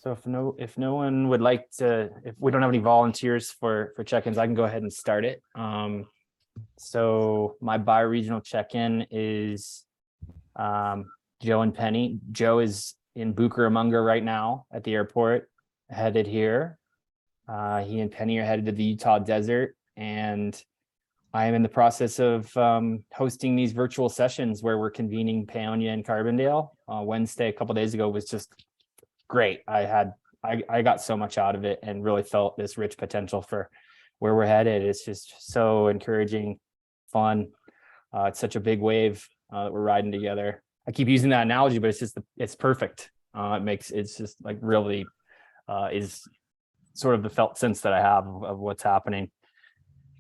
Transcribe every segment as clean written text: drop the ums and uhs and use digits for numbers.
So if no one would like to, if we don't have any volunteers for check-ins, I can go ahead and start it. So my bioregional check-in is Joe and Penny. Joe is in Bucaramanga right now at the airport, headed here. He and Penny are headed to the Utah desert, and I am in the process of hosting these virtual sessions where we're convening Paonia and Carbondale. Wednesday, a couple days ago, was just great. I got so much out of it and really felt this rich potential for where we're headed. It's just so encouraging, fun. It's such a big wave that we're riding together. I keep using that analogy, but it's perfect. It's just like really is sort of the felt sense that I have of what's happening.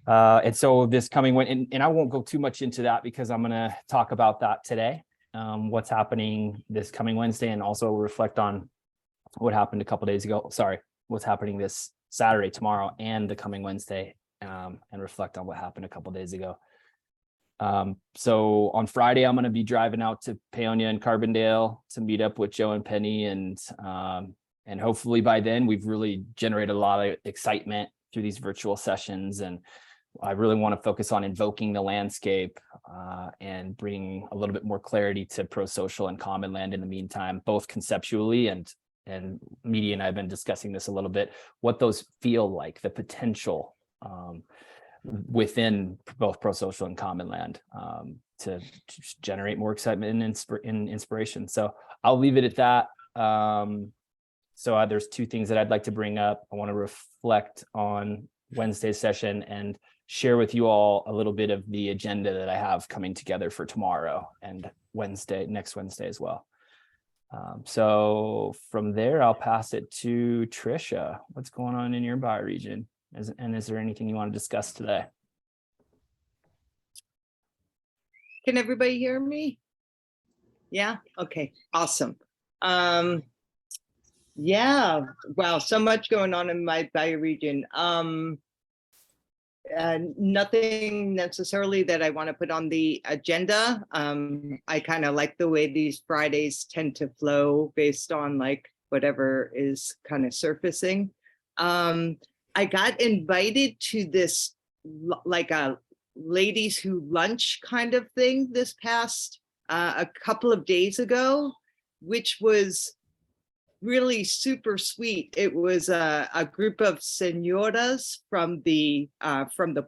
And so this coming and I won't go too much into that because I'm going to talk about that today, what's happening this coming Wednesday, and also reflect on what happened a couple days ago. Sorry, what's happening this Saturday, tomorrow, and the coming Wednesday, and reflect on what happened a couple days ago. So on Friday, I'm going to be driving out to Paonia and Carbondale to meet up with Joe and Penny, and hopefully by then we've really generated a lot of excitement through these virtual sessions. And I really want to focus on invoking the landscape and bring a little bit more clarity to pro-social and common land in the meantime, both conceptually and Media and I have been discussing this a little bit, what those feel like, the potential within both pro-social and common land to generate more excitement and inspiration. So I'll leave it at that. So there's two things that I'd like to bring up. I want to reflect on Wednesday's session and share with you all a little bit of the agenda that I have coming together for tomorrow and next Wednesday as well. So from there, I'll pass it to Tricia. What's going on in your bioregion? And is there anything you want to discuss today? Can everybody hear me? Yeah. Okay. Awesome. Yeah. Wow. So much going on in my bioregion. Nothing necessarily that I want to put on the agenda. I kind of like the way these Fridays tend to flow based on like whatever is kind of surfacing. I got invited to this like a ladies who lunch kind of thing this past a couple of days ago, which was really super sweet. It was a group of senoras from the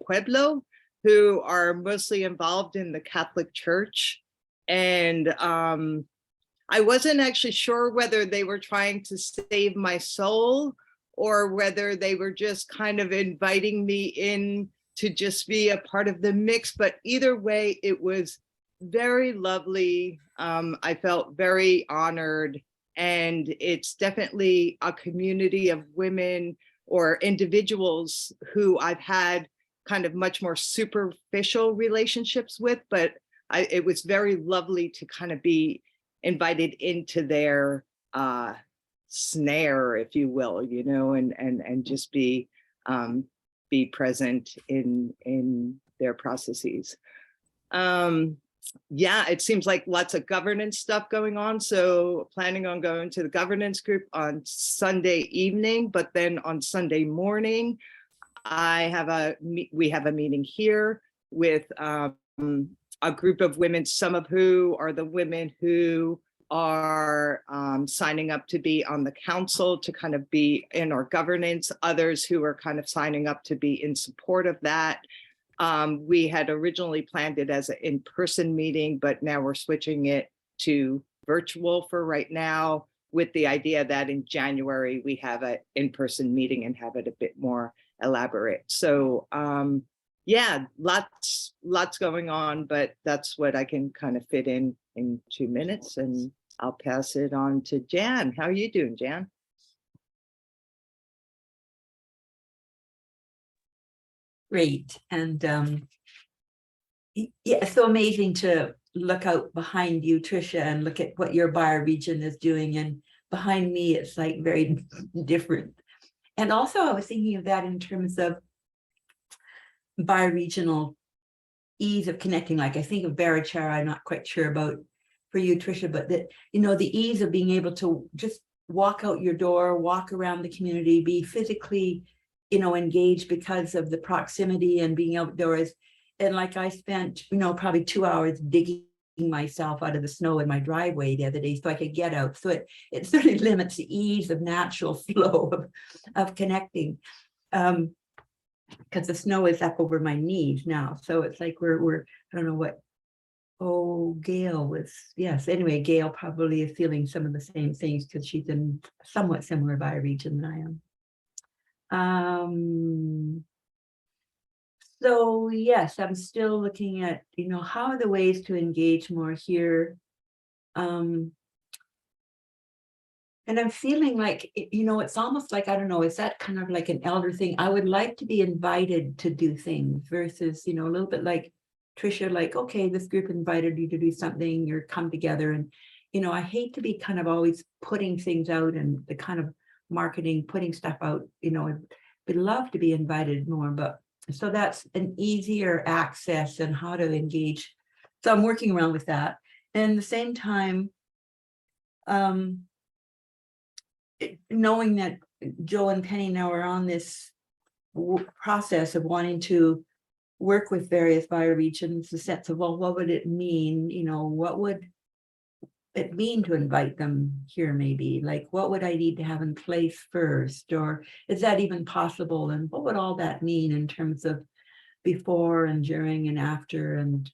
Pueblo who are mostly involved in the Catholic Church. And I wasn't actually sure whether they were trying to save my soul or whether they were just kind of inviting me in to just be a part of the mix. But either way, it was very lovely. I felt very honored. And it's definitely a community of women or individuals who I've had kind of much more superficial relationships with, but it was very lovely to kind of be invited into their snare, if you will, you know, and just be present in their processes. Yeah, it seems like lots of governance stuff going on. So planning on going to the governance group on Sunday evening, but then on Sunday morning, we have a meeting here with a group of women, some of who are the women who are signing up to be on the council to kind of be in our governance, others who are kind of signing up to be in support of that. We had originally planned it as an in-person meeting, but now we're switching it to virtual for right now, with the idea that in January we have an in-person meeting and have it a bit more elaborate. So yeah, lots going on, but that's what I can kind of fit in 2 minutes, and I'll pass it on to Jan. How are you doing, Jan? Great. And yeah, it's so amazing to look out behind you, Tricia, and look at what your bioregion is doing. And behind me, it's like very different. And also I was thinking of that in terms of bioregional ease of connecting. Like I think of Barichara, I'm not quite sure about for you, Tricia, but that, you know, the ease of being able to just walk out your door, walk around the community, be physically, engaged because of the proximity and being outdoors. And like I spent, probably 2 hours digging myself out of the snow in my driveway the other day so I could get out. So it certainly limits the ease of natural flow of connecting. Because the snow is up over my knees now. So it's like we're I don't know what. Oh, Gail was, yes. Anyway, Gail probably is feeling some of the same things because she's in somewhat similar bioregion than I am. So yes, I'm still looking at, how are the ways to engage more here? And I'm feeling like, it's almost like, I don't know, is that kind of like an elder thing? I would like to be invited to do things versus, a little bit like Tricia, like, okay, this group invited you to do something, you're come together. And, I hate to be kind of always putting things out and the kind of marketing, putting stuff out, I'd love to be invited more, but so that's an easier access and how to engage. So I'm working around with that. And at the same time, knowing that Joe and Penny now are on this process of wanting to work with various bioregions, the sense of, well, what would it mean? What would it mean to invite them here maybe? Like, what would I need to have in place first? Or is that even possible? And what would all that mean in terms of before and during and after? And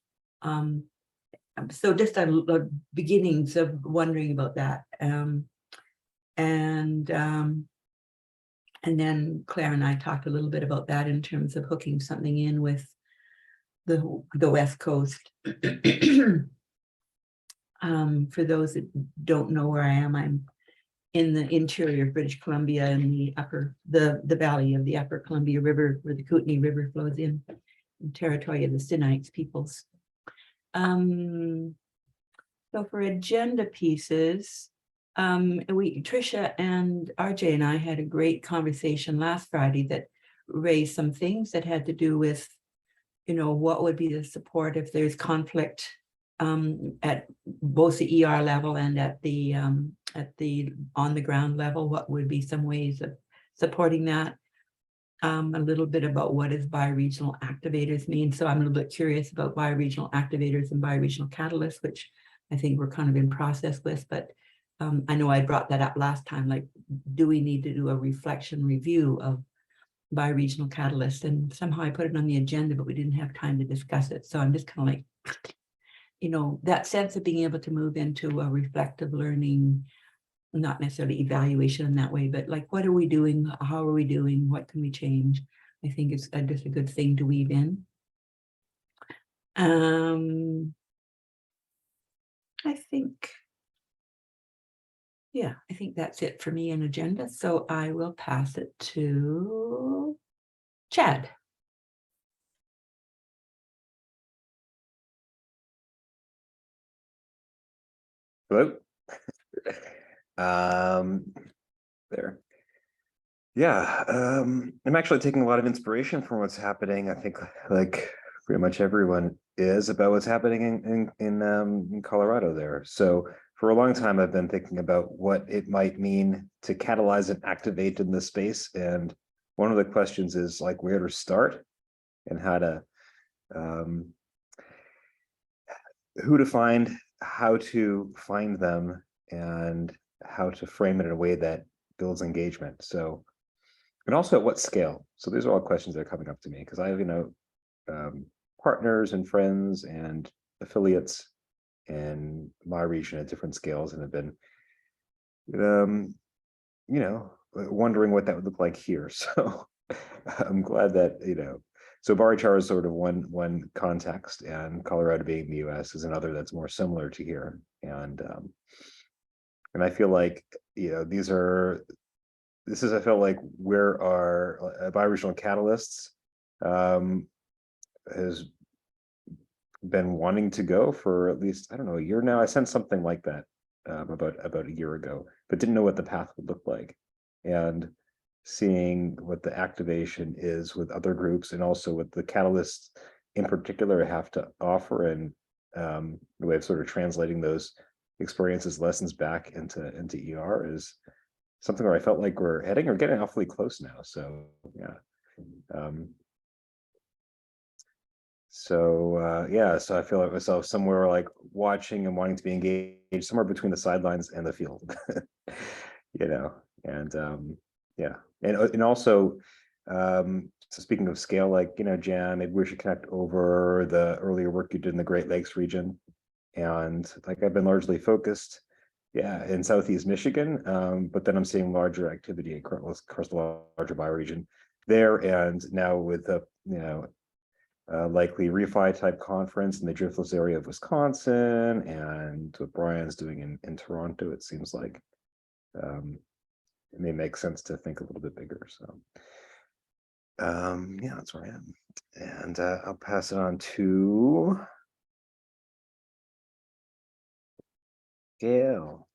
so just a beginnings of wondering about that. And then Claire and I talked a little bit about that in terms of hooking something in with the West Coast. For those that don't know where I am, I'm in the interior of British Columbia in the valley of the upper Columbia River, where the Kootenay River flows in territory of the Sinites peoples. So for agenda pieces, Tricia and RJ and I had a great conversation last Friday that raised some things that had to do with, what would be the support if there's conflict at both the ER level and at the on the ground level. What would be some ways of supporting that? A little bit about what does bioregional activators mean. So I'm a little bit curious about bioregional activators and bioregional catalysts, which I think we're kind of in process with, but I know I brought that up last time, like, do we need to do a reflection review of bioregional catalysts? And somehow I put it on the agenda, but we didn't have time to discuss it. So I'm just kind of like, that sense of being able to move into a reflective learning, not necessarily evaluation in that way, but like, what are we doing? How are we doing? What can we change? I think it's just a good thing to weave in. I think that's it for me in agenda. So I will pass it to Chad. Hello. There. Yeah, I'm actually taking a lot of inspiration from what's happening. I think, like, pretty much everyone is, about what's happening in Colorado there. So for a long time, I've been thinking about what it might mean to catalyze and activate in this space. And one of the questions is, like, where to start and how to, who to find, how to find them, and how to frame it in a way that builds engagement. So, and also at what scale. So these are all questions that are coming up to me because I have, partners and friends and affiliates in my region at different scales, and have been, wondering what that would look like here. So I'm glad that, so Barichar is sort of one context, and Colorado being the US is another that's more similar to here. And I feel like, I feel like where our bioregional catalysts has been wanting to go for at least, I don't know, a year now. I sent something like that about a year ago, but didn't know what the path would look like. And seeing what the activation is with other groups, and also what the catalysts in particular have to offer, and the way of sort of translating those experiences, lessons back into ER is something where I felt like we're heading or getting awfully close now. So yeah. So I feel like myself somewhere like watching and wanting to be engaged somewhere between the sidelines and the field, and yeah, and also, so speaking of scale, like, Jan, maybe we should connect over the earlier work you did in the Great Lakes region. And like, I've been largely focused, in Southeast Michigan, but then I'm seeing larger activity across the larger bioregion there. And now with the, likely refi type conference in the driftless area of Wisconsin, and what Brian's doing in Toronto, it seems like it may make sense to think a little bit bigger. So yeah, that's where I am. And I'll pass it on to Gail.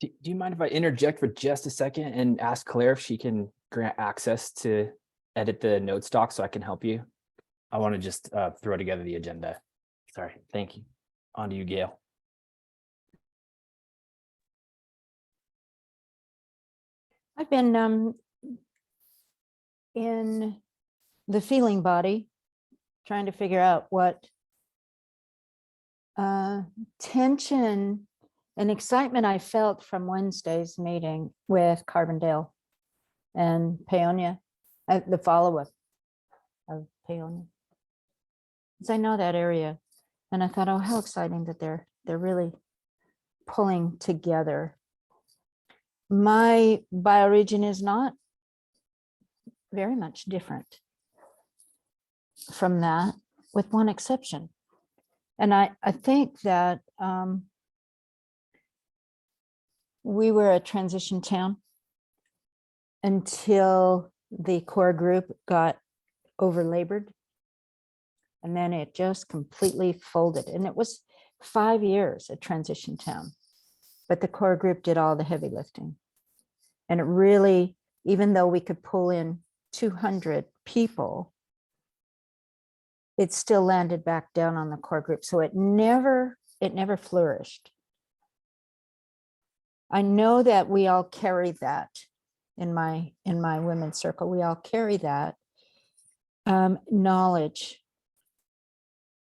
Do you mind if I interject for just a second and ask Claire if she can grant access to edit the notes doc so I can help you? I want to just throw together the agenda. Sorry. Thank you. On to you, Gail. I've been in the feeling body, trying to figure out what tension and excitement I felt from Wednesday's meeting with Carbondale and Paonia, the follow-up of Paonia. Because I know that area, and I thought, oh, how exciting that they're really pulling together. My bioregion is not very much different from that, with one exception. And I think that we were a transition town until the core group got over-labored. And then it just completely folded. And it was 5 years a transition town. But the core group did all the heavy lifting. And it really, even though we could pull in 200 people, it still landed back down on the core group. So it never flourished. I know that we all carry that in my women's circle. We all carry that knowledge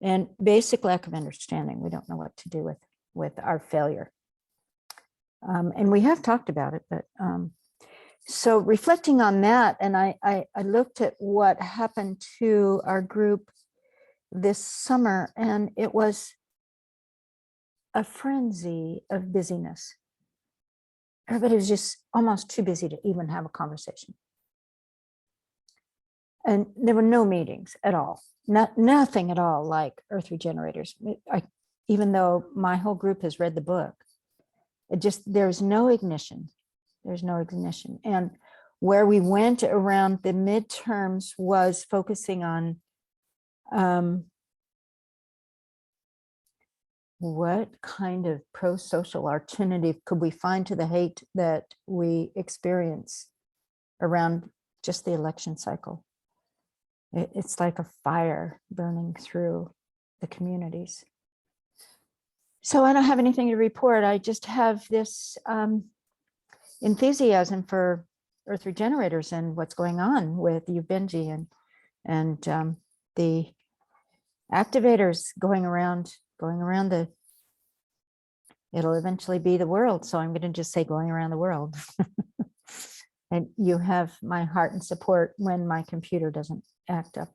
and basic lack of understanding. We don't know what to do with our failure. And we have talked about it, but so reflecting on that, and I looked at what happened to our group this summer, and it was a frenzy of busyness. Everybody was just almost too busy to even have a conversation. And there were no meetings at all, nothing at all like Earth Regenerators. Even though my whole group has read the book, there's no ignition. There's no ignition. And where we went around the midterms was focusing on what kind of pro-social alternative could we find to the hate that we experience around just the election cycle. It's like a fire burning through the communities. So I don't have anything to report. I just have this enthusiasm for Earth Regenerators and what's going on with Ubenji and the activators going around it'll eventually be the world. So I'm going to just say going around the world. And you have my heart and support when my computer doesn't act up.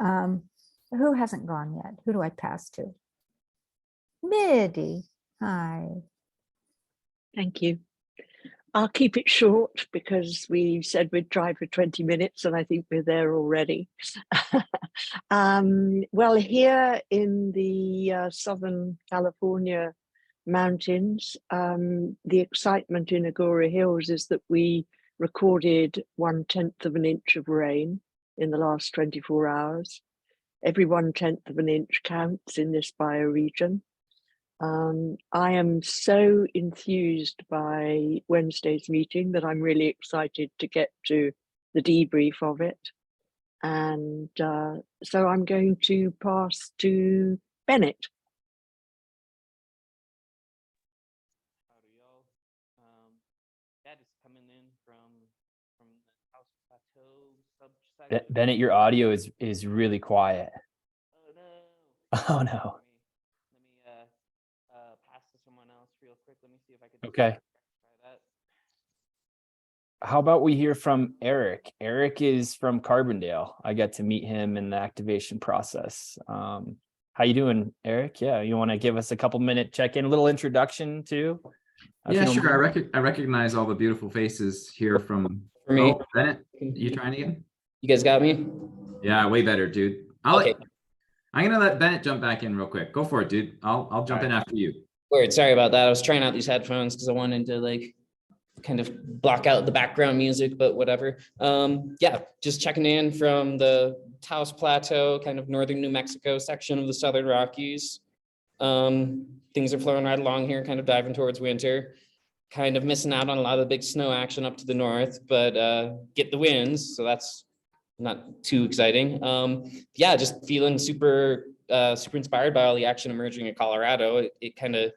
Who hasn't gone yet? Who do I pass to? Midi, hi. Thank you. I'll keep it short because we said we'd try for 20 minutes and I think we're there already. Well, here in the Southern California mountains, the excitement in Agora Hills is that we recorded 1/10 of an inch of rain in the last 24 hours. Every 1/10 of an inch counts in this bioregion. I am so enthused by Wednesday's meeting that I'm really excited to get to the debrief of it. And so I'm going to pass to Bennett. just coming in from the House Plateau subsegment. Bennett, your audio is really quiet. Oh no. Oh no. Let me pass to someone else real quick. Let me see if I can. Okay. Try that. How about we hear from Eric? Eric is from Carbondale. I got to meet him in the activation process. How you doing, Eric? Yeah, you want to give us a couple minute check-in, a little introduction too? If Yeah, you don't sure. mind. I recognize all the beautiful faces here from. For me. Oh, Bennett, you trying again? You guys got me? Yeah, way better, dude. Okay. I'm gonna let Bennett jump back in real quick. Go for it, dude. I'll jump in after you. Weird. Sorry about that. I was trying out these headphones because I wanted to like kind of block out the background music, but whatever. Yeah, just checking in from the Taos Plateau, kind of northern New Mexico section of the Southern Rockies. Things are flowing right along here, kind of diving towards winter. Kind of missing out on a lot of the big snow action up to the north, but get the winds, so that's not too exciting. Yeah, just feeling super inspired by all the action emerging in Colorado. It kind of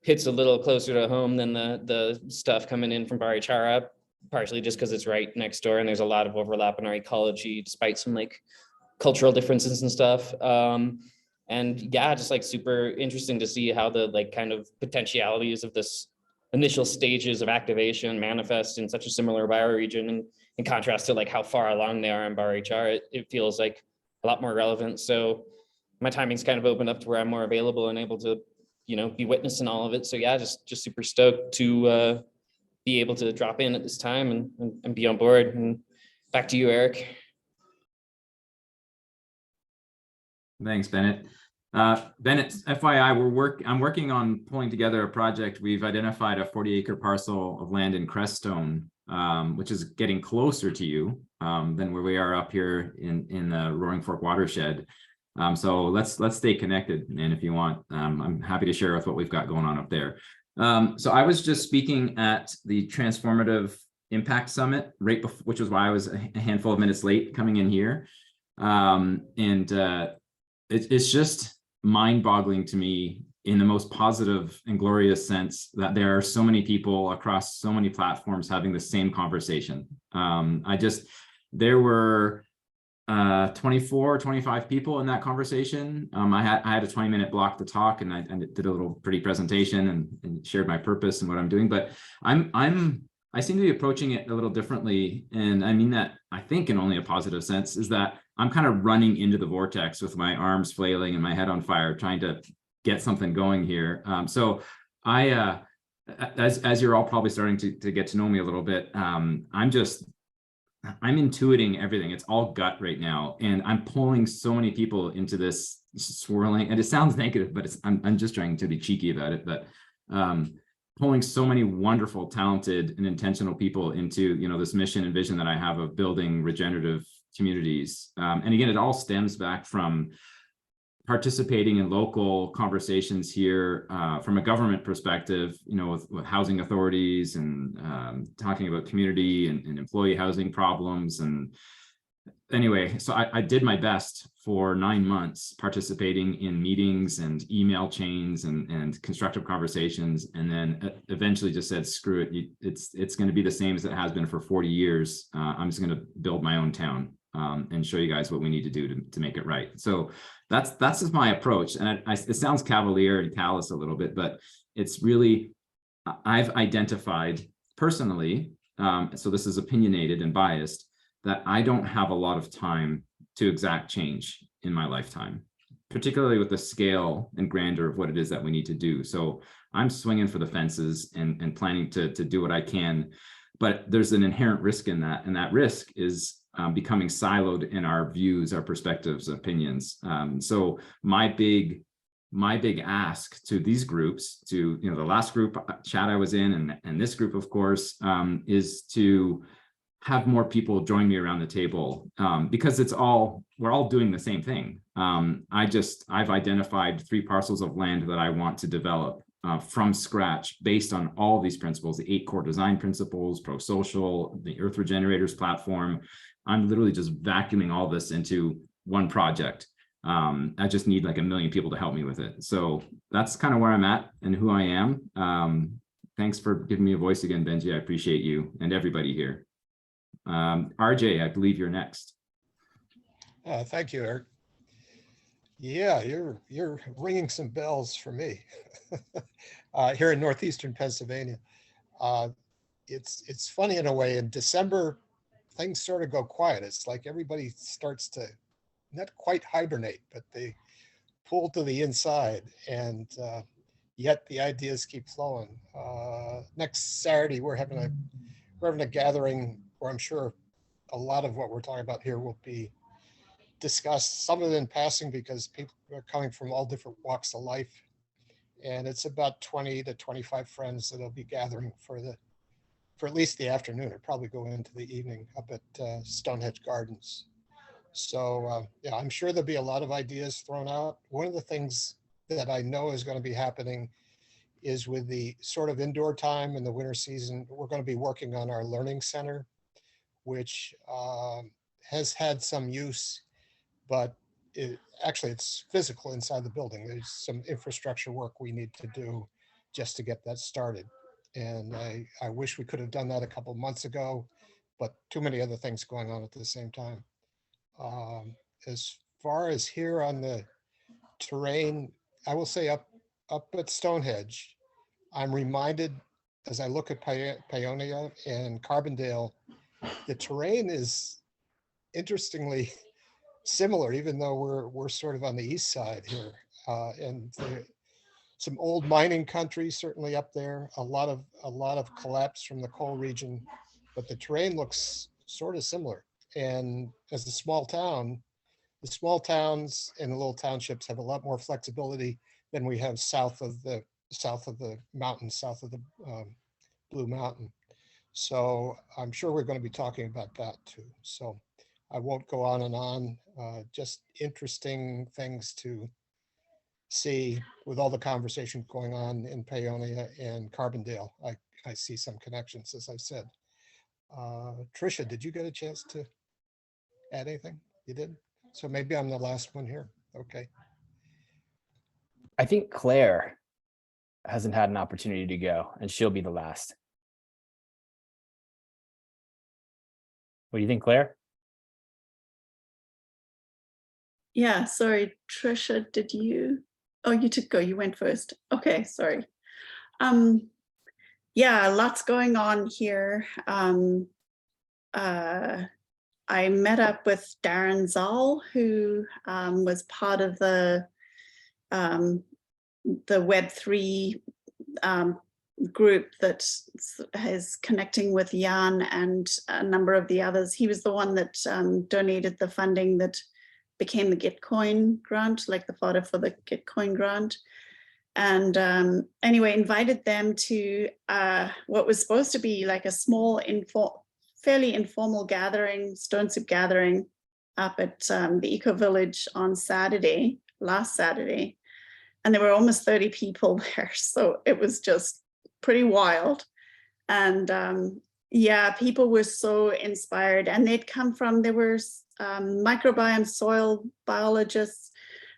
hits a little closer to home than the stuff coming in from Barichara, partially just because it's right next door and there's a lot of overlap in our ecology, despite some like cultural differences and stuff. And yeah, just like super interesting to see how the like kind of potentialities of this initial stages of activation manifest in such a similar bioregion, and in contrast to like how far along they are in Barichara, it feels like a lot more relevant. So my timing's kind of opened up to where I'm more available and able to, you know, be witnessing all of it. So yeah, just super stoked to be able to drop in at this time and be on board. And back to you, Eric. Thanks, Bennett. Bennett, FYI, I'm working on pulling together a project. We've identified a 40-acre parcel of land in Crestone, which is getting closer to you than where we are up here in the Roaring Fork watershed. So let's stay connected, and if you want, I'm happy to share with what we've got going on up there. So I was just speaking at the Transformative Impact Summit right before, which was why I was a handful of minutes late coming in here. It's just mind-boggling to me in the most positive and glorious sense that there are so many people across so many platforms having the same conversation. There were 24, 25 people in that conversation. I had a 20-minute block to talk, and I did a little pretty presentation and shared my purpose and what I'm doing. But I seem to be approaching it a little differently, and I mean that I think in only a positive sense, is that I'm kind of running into the vortex with my arms flailing and my head on fire, trying to get something going here. So I, as you're all probably starting to get to know me a little bit, I'm intuiting everything. It's all gut right now, and I'm pulling so many people into this swirling. And it sounds negative, but I'm just trying to be cheeky about it. But pulling so many wonderful, talented, and intentional people into this mission and vision that I have of building regenerative communities. And again, it all stems back from participating in local conversations here from a government perspective, with housing authorities and talking about community and employee housing problems. And anyway, so I did my best for 9 months participating in meetings and email chains and constructive conversations, and then eventually just said, screw it, it's going to be the same as it has been for 40 years. I'm just going to build my own town and show you guys what we need to do to make it right. So that's just my approach. And it sounds cavalier and callous a little bit, but it's really, I've identified personally, so this is opinionated and biased, that I don't have a lot of time to exact change in my lifetime, particularly with the scale and grandeur of what it is that we need to do. So I'm swinging for the fences and planning to do what I can, but there's an inherent risk in that. And that risk is becoming siloed in our views, our perspectives, opinions. So my big ask to these groups, to the last group chat I was in, and this group, of course, is to have more people join me around the table, because we're all doing the same thing. I've identified 3 parcels of land that I want to develop from scratch based on all these principles, the 8 core design principles, pro-social, the Earth Regenerators platform. I'm literally just vacuuming all this into one project. I just need like 1 million people to help me with it. So that's kind of where I'm at and who I am. Thanks for giving me a voice again, Benji. I appreciate you and everybody here. RJ, I believe you're next. Thank you, Eric. Yeah, you're ringing some bells for me here in northeastern Pennsylvania. It's funny in a way. In December, things sort of go quiet. It's like everybody starts to not quite hibernate, but they pull to the inside, and yet the ideas keep flowing. Next Saturday, we're having a gathering where I'm sure a lot of what we're talking about here will be discussed, some of it in passing because people are coming from all different walks of life. And it's about 20 to 25 friends that'll be gathering for at least the afternoon, or probably go into the evening up at Stonehenge Gardens. So yeah, I'm sure there'll be a lot of ideas thrown out. One of the things that I know is going to be happening is with the sort of indoor time in the winter season, we're going to be working on our learning center, which has had some use, but it's physical inside the building. There's some infrastructure work we need to do just to get that started. And I wish we could have done that a couple of months ago, but too many other things going on at the same time. As far as here on the terrain, I will say up at Stonehenge, I'm reminded as I look at Paonia and Carbondale, the terrain is interestingly similar, even though we're sort of on the east side here. And some old mining country certainly up there, a lot of collapse from the coal region, but the terrain looks sort of similar. And as a small town, the small towns and the little townships have a lot more flexibility than we have south of the mountains, south of the Blue Mountain. So I'm sure we're going to be talking about that too. So I won't go on and on, just interesting things to see with all the conversation going on in Paonia and Carbondale. I see some connections, as I said. Tricia, did you get a chance to add anything? You did? So maybe I'm the last one here. Okay. I think Claire hasn't had an opportunity to go, and she'll be the last. What do you think, Claire? Yeah, sorry, Trisha, did you? Oh, you did go, you went first. Okay, sorry. Yeah, lots going on here. I met up with Darren Zoll, who was part of the Web3 group that is connecting with Jan and a number of the others. He was the one that donated the funding that became the Gitcoin grant, like the fodder for the Gitcoin grant. And anyway, invited them to what was supposed to be like a small, fairly informal gathering, stone soup gathering up at the Eco Village on last Saturday. And there were almost 30 people there. So it was just pretty wild. And yeah, people were so inspired, and they'd come from, there were microbiome soil biologists,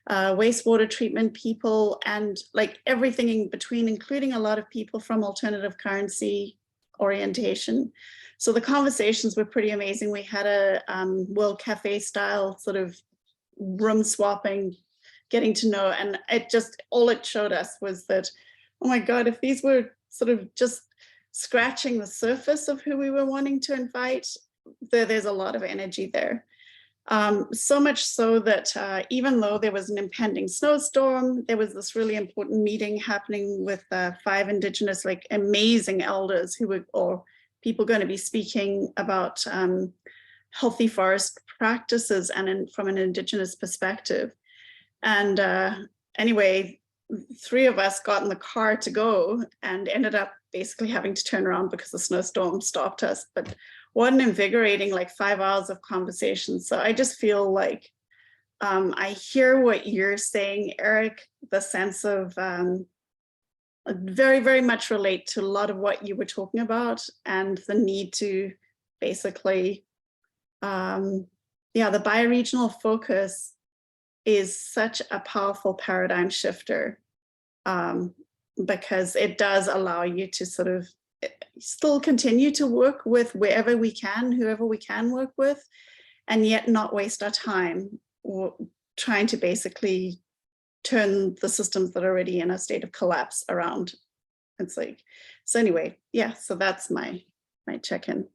wastewater treatment people, and like everything in between, including a lot of people from alternative currency orientation. So the conversations were pretty amazing. We had a World Cafe style sort of room swapping, getting to know, and all it showed us was that, oh my God, if these were sort of just scratching the surface of who we were wanting to invite, there's a lot of energy there. So much so that even though there was an impending snowstorm, there was this really important meeting happening with 5 Indigenous, like amazing elders who were, or people going to be speaking about healthy forest practices and from an Indigenous perspective. And anyway, 3 of us got in the car to go and ended up basically having to turn around because the snowstorm stopped us. But what an invigorating, like 5 hours of conversation. So I just feel like I hear what you're saying, Eric, the sense of very, very much relate to a lot of what you were talking about, and the need to basically, yeah, the bioregional focus is such a powerful paradigm shifter. because it does allow you to sort of still continue to work with wherever we can, whoever we can work with, and yet not waste our time trying to basically turn the systems that are already in a state of collapse around. It's like, so anyway, yeah, so that's my check-in.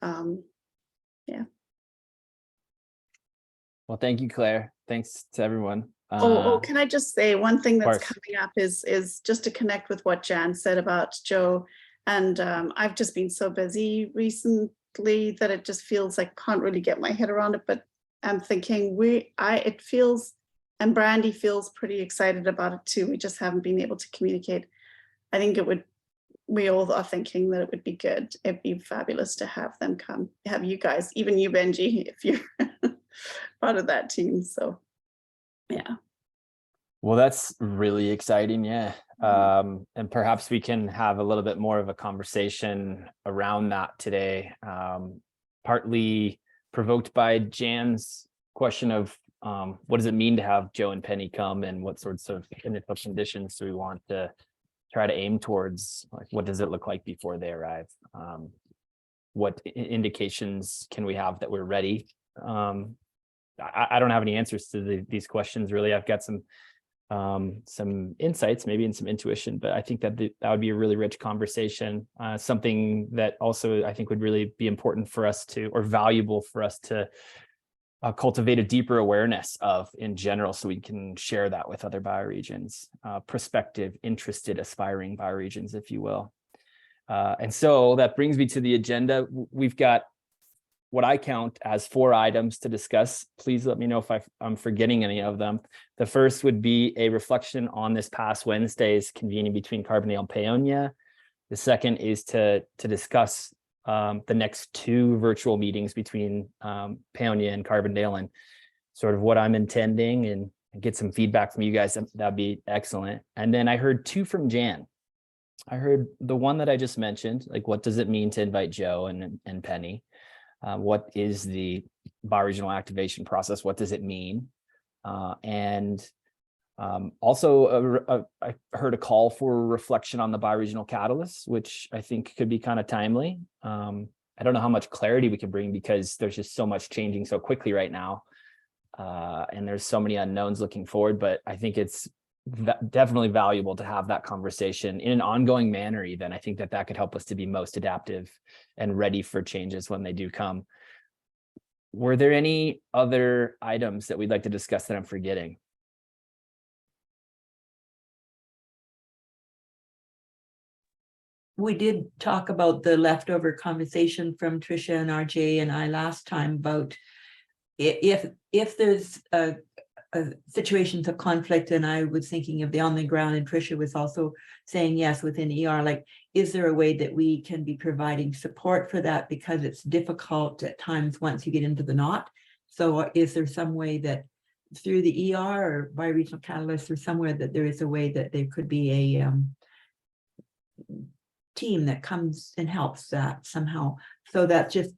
Yeah. Well, thank you, Claire. Thanks to everyone. Can I just say one thing that's course. coming up is just to connect with what Jan said about Joe. And I've just been so busy recently that it just feels like I can't really get my head around it. But I'm thinking it feels, and Brandy feels pretty excited about it too. We just haven't been able to communicate. I think we all are thinking that it would be good. It'd be fabulous to have them come, have you guys, even you, Benji, if you're part of that team. So yeah. Well, that's really exciting. Yeah. And perhaps we can have a little bit more of a conversation around that today. Partly provoked by Jan's question of what does it mean to have Joe and Penny come, and what sorts of initial conditions do we want to try to aim towards? Like, what does it look like before they arrive? What indications can we have that we're ready? I don't have any answers to these questions, really. I've got some insights, maybe, and some intuition, but I think that that would be a really rich conversation. Something that also I think would really be important for us to, or valuable for us to cultivate a deeper awareness of in general, so we can share that with other bioregions, prospective, interested, aspiring bioregions, if you will. And so that brings me to the agenda. We've got what I count as 4 items to discuss. Please let me know if I'm forgetting any of them. The first would be a reflection on this past Wednesday's convening between Carbondale and Paonia. The second is to discuss the next 2 virtual meetings between Paonia and Carbondale, and sort of what I'm intending, and get some feedback from you guys. That'd be excellent. And then I heard 2 from Jan. I heard the one that I just mentioned, like, what does it mean to invite Joe and Penny? What is the bioregional activation process? What does it mean? And also I heard a call for reflection on the bioregional catalysts, which I think could be kind of timely. I don't know how much clarity we can bring, because there's just so much changing so quickly right now. And there's so many unknowns looking forward, but I think it's definitely valuable to have that conversation in an ongoing manner. Even I think that could help us to be most adaptive and ready for changes when they do come. Were there any other items that we'd like to discuss that I'm forgetting? We did talk about the leftover conversation from Tricia and RJ and I last time about if there's situations of conflict, and I was thinking of the on the ground, and Tricia was also saying yes within ER, like, is there a way that we can be providing support for that, because it's difficult at times once you get into the knot? So is there some way that through the ER or bioregional catalyst or somewhere that there is a way that there could be a team that comes and helps that somehow? So that's just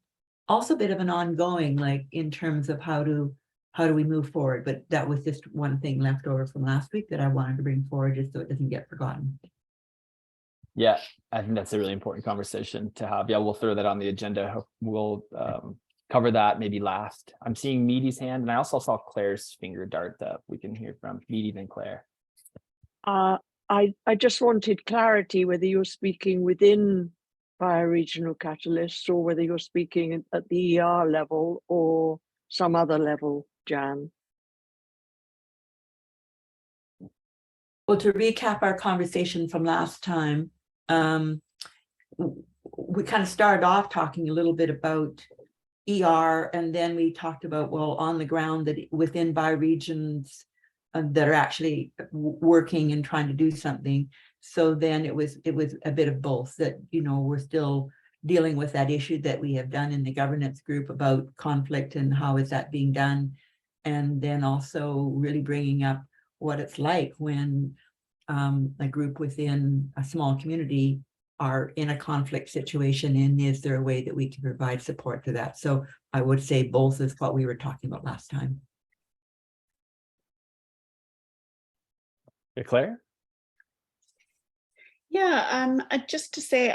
also a bit of an ongoing, like, in terms of how do we move forward? But that was just one thing left over from last week that I wanted to bring forward, just so it doesn't get forgotten. Yeah, I think that's a really important conversation to have. Yeah, we'll throw that on the agenda. We'll cover that maybe last. I'm seeing Meady's hand, and I also saw Claire's finger dart that we can hear from. Meady, then Claire. I just wanted clarity whether you're speaking within bioregional catalysts, or whether you're speaking at the ER level or some other level, Jan. Well, to recap our conversation from last time, we kind of started off talking a little bit about ER, and then we talked about, well, on the ground, that within bioregions that are actually working and trying to do something. So then it was a bit of both, that, we're still dealing with that issue that we have done in the governance group about conflict and how is that being done. And then also really bringing up what it's like when a group within a small community are in a conflict situation, and is there a way that we can provide support to that? So I would say both is what we were talking about last time. Claire? Yeah, just to say,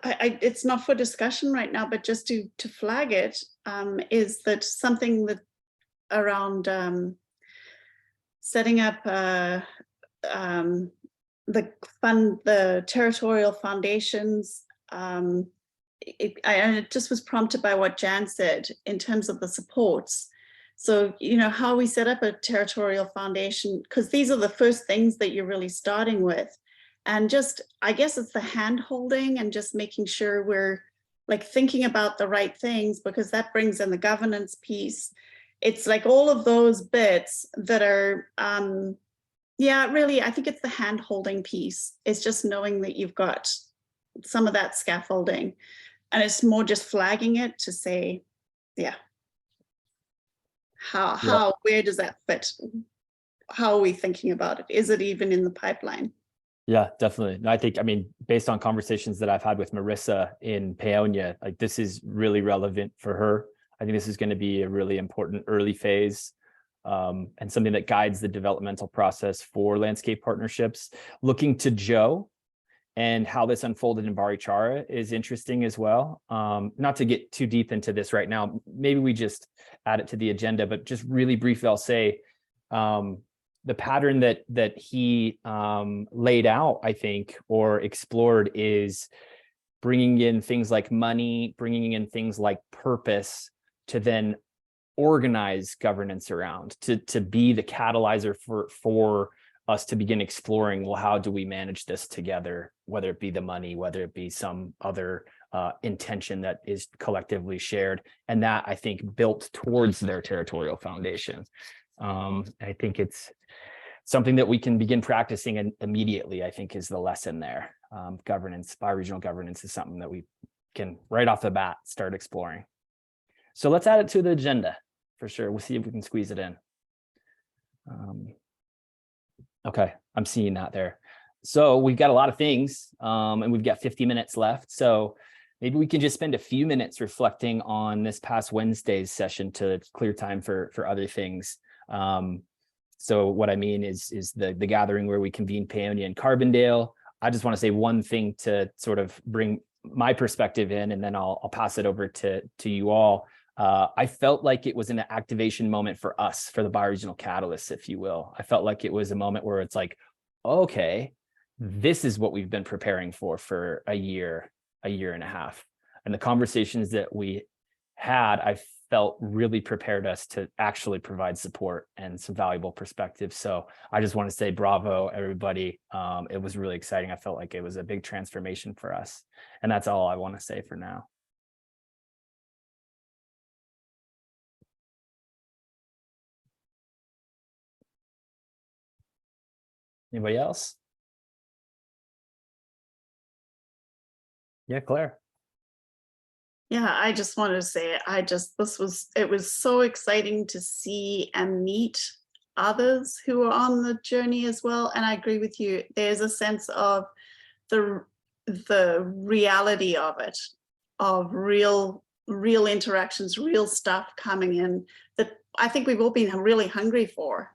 it's not for discussion right now, but just to flag it, is that something that around setting up the territorial foundations. It just was prompted by what Jan said in terms of the supports. So, you know, how we set up a territorial foundation, because these are the first things that you're really starting with. And just, I guess it's the hand holding and just making sure we're like thinking about the right things, because that brings in the governance piece. It's like all of those bits that are, yeah, really, I think it's the hand holding piece. It's just knowing that you've got some of that scaffolding, and it's more just flagging it to say, yeah, where does that fit? How are we thinking about it? Is it even in the pipeline? Yeah, definitely. No, I think, I mean, based on conversations that I've had with Marissa in Paonia, like this is really relevant for her. I think this is going to be a really important early phase, and something that guides the developmental process for landscape partnerships. Looking to Joe and how this unfolded in Barichara is interesting as well. Not to get too deep into this right now, maybe we just add it to the agenda, but just really briefly, I'll say, the pattern that he laid out, I think, or explored, is bringing in things like money, bringing in things like purpose to then organize governance around, to be the catalyzer for us to begin exploring, well, how do we manage this together, whether it be the money, whether it be some other intention that is collectively shared. And that, I think, built towards their territorial foundation. I think it's something that we can begin practicing immediately, I think, is the lesson there. Governance, bioregional governance is something that we can right off the bat start exploring. So let's add it to the agenda for sure. We'll see if we can squeeze it in. Okay, I'm seeing that there. So we've got a lot of things, and we've got 50 minutes left. So maybe we can just spend a few minutes reflecting on this past Wednesday's session to clear time for other things. So what I mean is the gathering where we convened Paonia and Carbondale. I just want to say one thing to sort of bring my perspective in, and then I'll pass it over to you all. I felt like it was an activation moment for us, for the bioregional catalysts, if you will. I felt like it was a moment where it's like, okay, this is what we've been preparing for a year and a half. And the conversations that we had, I felt really prepared us to actually provide support and some valuable perspectives. So I just want to say bravo, everybody. It was really exciting. I felt like it was a big transformation for us. And that's all I want to say for now. Anybody else? Yeah, Claire. Yeah, I just wanted to say, it was so exciting to see and meet others who are on the journey as well. And I agree with you. There's a sense of the reality of it, of real interactions, real stuff coming in that I think we've all been really hungry for.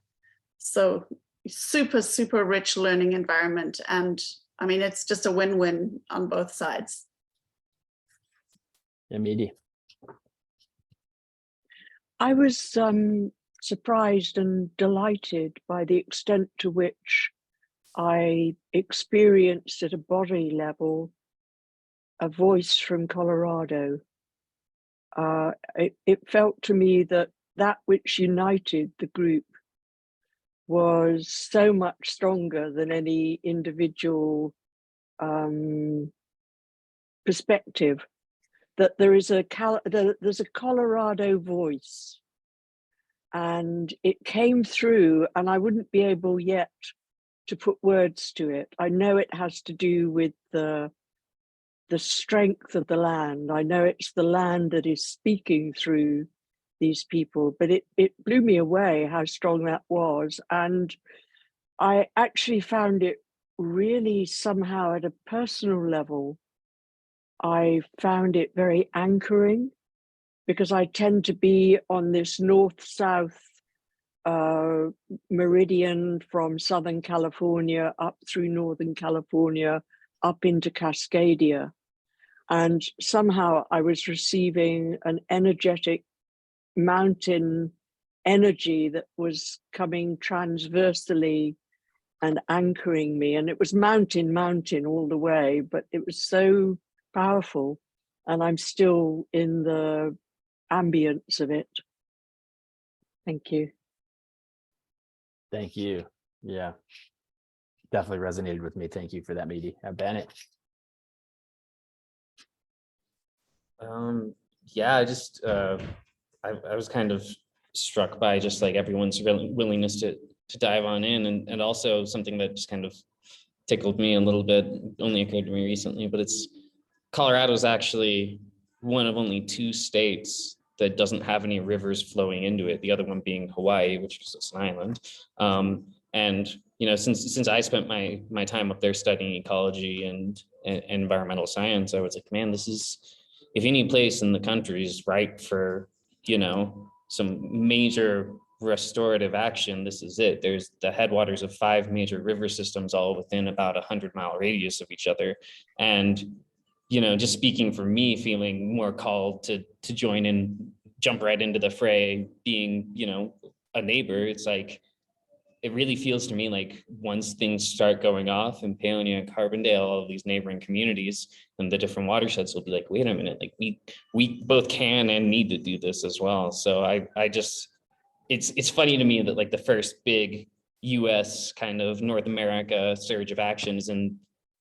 So super, super rich learning environment. And I mean, it's just a win-win on both sides. Yeah, Midi. I was surprised and delighted by the extent to which I experienced at a body level a voice from Colorado. It felt to me that which united the group was so much stronger than any individual perspective. That there's a Colorado voice, and it came through, and I wouldn't be able yet to put words to it. I know it has to do with the strength of the land. I know it's the land that is speaking through these people, but it blew me away how strong that was. And I actually found it really somehow at a personal level, I found it very anchoring, because I tend to be on this north-south meridian from Southern California up through Northern California, up into Cascadia. And somehow I was receiving an energetic mountain energy that was coming transversally and anchoring me. And it was mountain all the way, but it was so powerful. And I'm still in the ambience of it. Thank you. Thank you. Yeah, definitely resonated with me. Thank you for that, Meady. Bennett. Yeah, I was kind of struck by just like everyone's willingness to dive on in, and also something that just kind of tickled me a little bit, only occurred to me recently, but it's Colorado's actually one of only 2 states that doesn't have any rivers flowing into it, the other one being Hawaii, which is just an island. And you know, since I spent my time up there studying ecology and environmental science, I was like, man, this is, if any place in the country is ripe for, you know, some major restorative action, this is it. There's the headwaters of 5 major river systems, all within about 100-mile radius of each other. And, you know, just speaking for me, feeling more called to join in, jump right into the fray, being, you know, a neighbor, it's like, it really feels to me like once things start going off in Paonia and Carbondale, all of these neighboring communities and the different watersheds will be like, wait a minute, like we both can and need to do this as well. So I just, it's funny to me that like the first big US kind of North America surge of action is in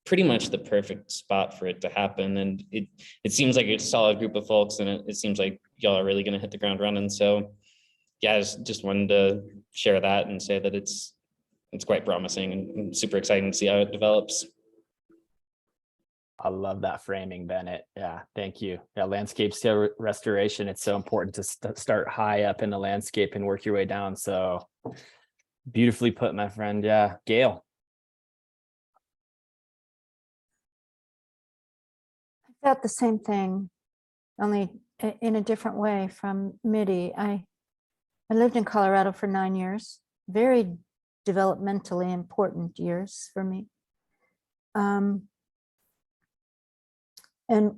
pretty much the perfect spot for it to happen. And it seems like it's a solid group of folks, and it seems like y'all are really gonna hit the ground running. So yeah, I just wanted to share that and say that it's quite promising and super exciting to see how it develops. I love that framing, Bennett. Yeah, thank you. Yeah, landscape scale restoration. It's so important to start high up in the landscape and work your way down. So beautifully put, my friend. Yeah, Gail. I felt the same thing, only in a different way from Mitty. I lived in Colorado for 9 years, very developmentally important years for me. And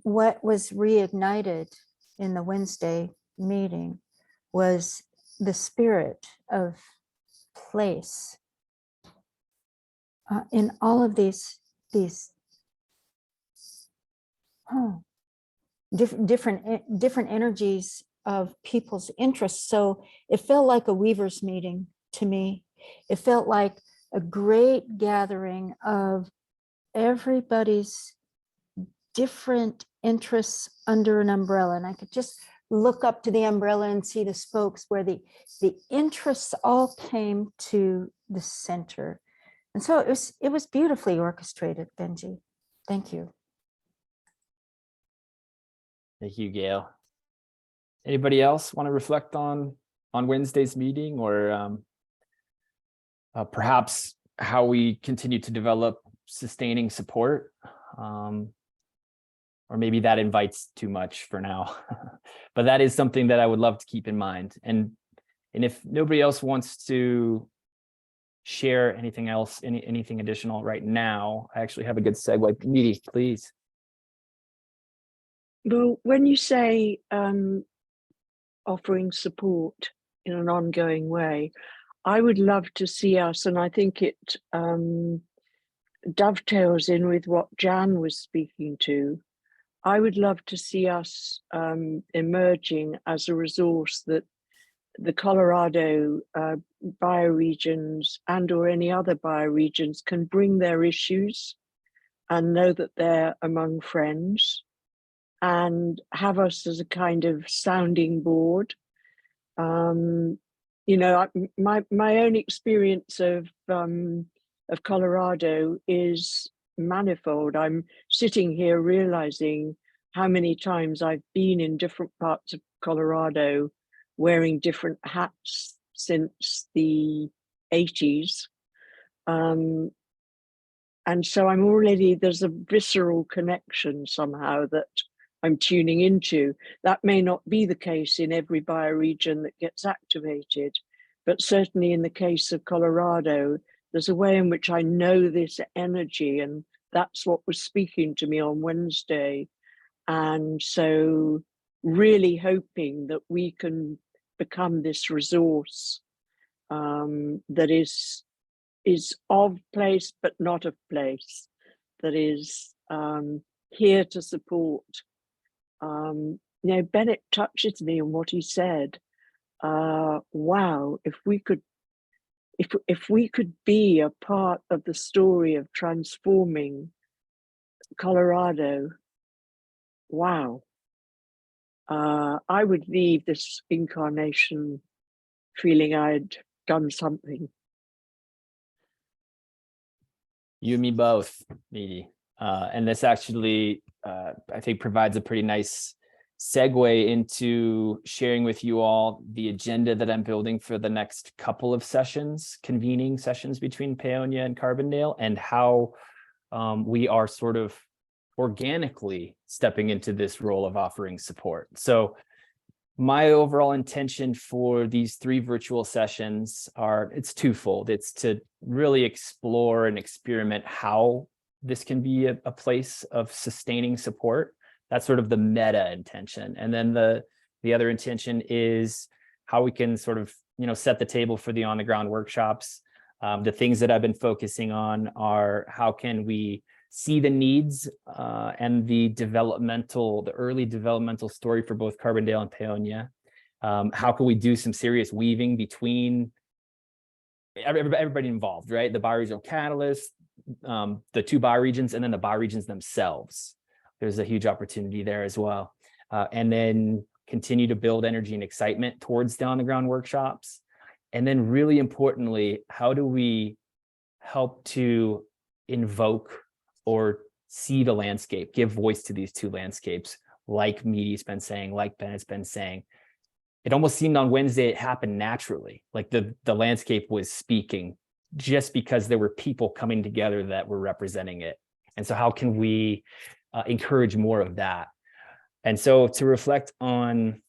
what was reignited in the Wednesday meeting was the spirit of place in all of these different energies of people's interests. So it felt like a weavers meeting to me. It felt like a great gathering of everybody's different interests under an umbrella. And I could just look up to the umbrella and see the spokes where the interests all came to the center. And so it was beautifully orchestrated, Benji. Thank you. Thank you, Gail. Anybody else want to reflect on Wednesday's meeting, or perhaps how we continue to develop sustaining support? Or maybe that invites too much for now, but that is something that I would love to keep in mind. And if nobody else wants to share anything else, anything additional right now, I actually have a good segue. Meady, please. Well, when you say offering support in an ongoing way, I would love to see us, and I think it dovetails in with what Jan was speaking to. I would love to see us emerging as a resource that the Colorado bioregions and or any other bioregions can bring their issues and know that they're among friends, and have us as a kind of sounding board. You know, my own experience of Colorado is manifold. I'm sitting here realizing how many times I've been in different parts of Colorado wearing different hats since the 80s. And so I'm already, there's a visceral connection somehow that I'm tuning into. That may not be the case in every bioregion that gets activated, but certainly in the case of Colorado, there's a way in which I know this energy and that's what was speaking to me on Wednesday. And so really hoping that we can become this resource that is of place, but not of place, that is here to support. You know, Bennett touches me on what he said. Wow, if we could be a part of the story of transforming Colorado, wow. I would leave this incarnation feeling I'd done something. You and me both, Needy. And this actually, I think, provides a pretty nice segue into sharing with you all the agenda that I'm building for the next couple of sessions, convening sessions between Paonia and Carbondale, and how we are sort of organically stepping into this role of offering support. So my overall intention for these 3 virtual sessions it's twofold. It's to really explore and experiment how this can be a place of sustaining support. That's sort of the meta intention. And then the other intention is how we can sort of, set the table for the on the ground workshops. The things that I've been focusing on are how can we see the needs and the early developmental story for both Carbondale and Paonia. How can we do some serious weaving between everybody involved, right? The bioregional catalyst, the 2 bioregions, and then the bioregions themselves. There's a huge opportunity there as well. And then continue to build energy and excitement towards the on the ground workshops. And then really importantly, how do we help to invoke or see the landscape, give voice to these 2 landscapes, like Meady's been saying, like Bennett's been saying. It almost seemed on Wednesday it happened naturally, like the landscape was speaking just because there were people coming together that were representing it. And so how can we encourage more of that? And so to reflect on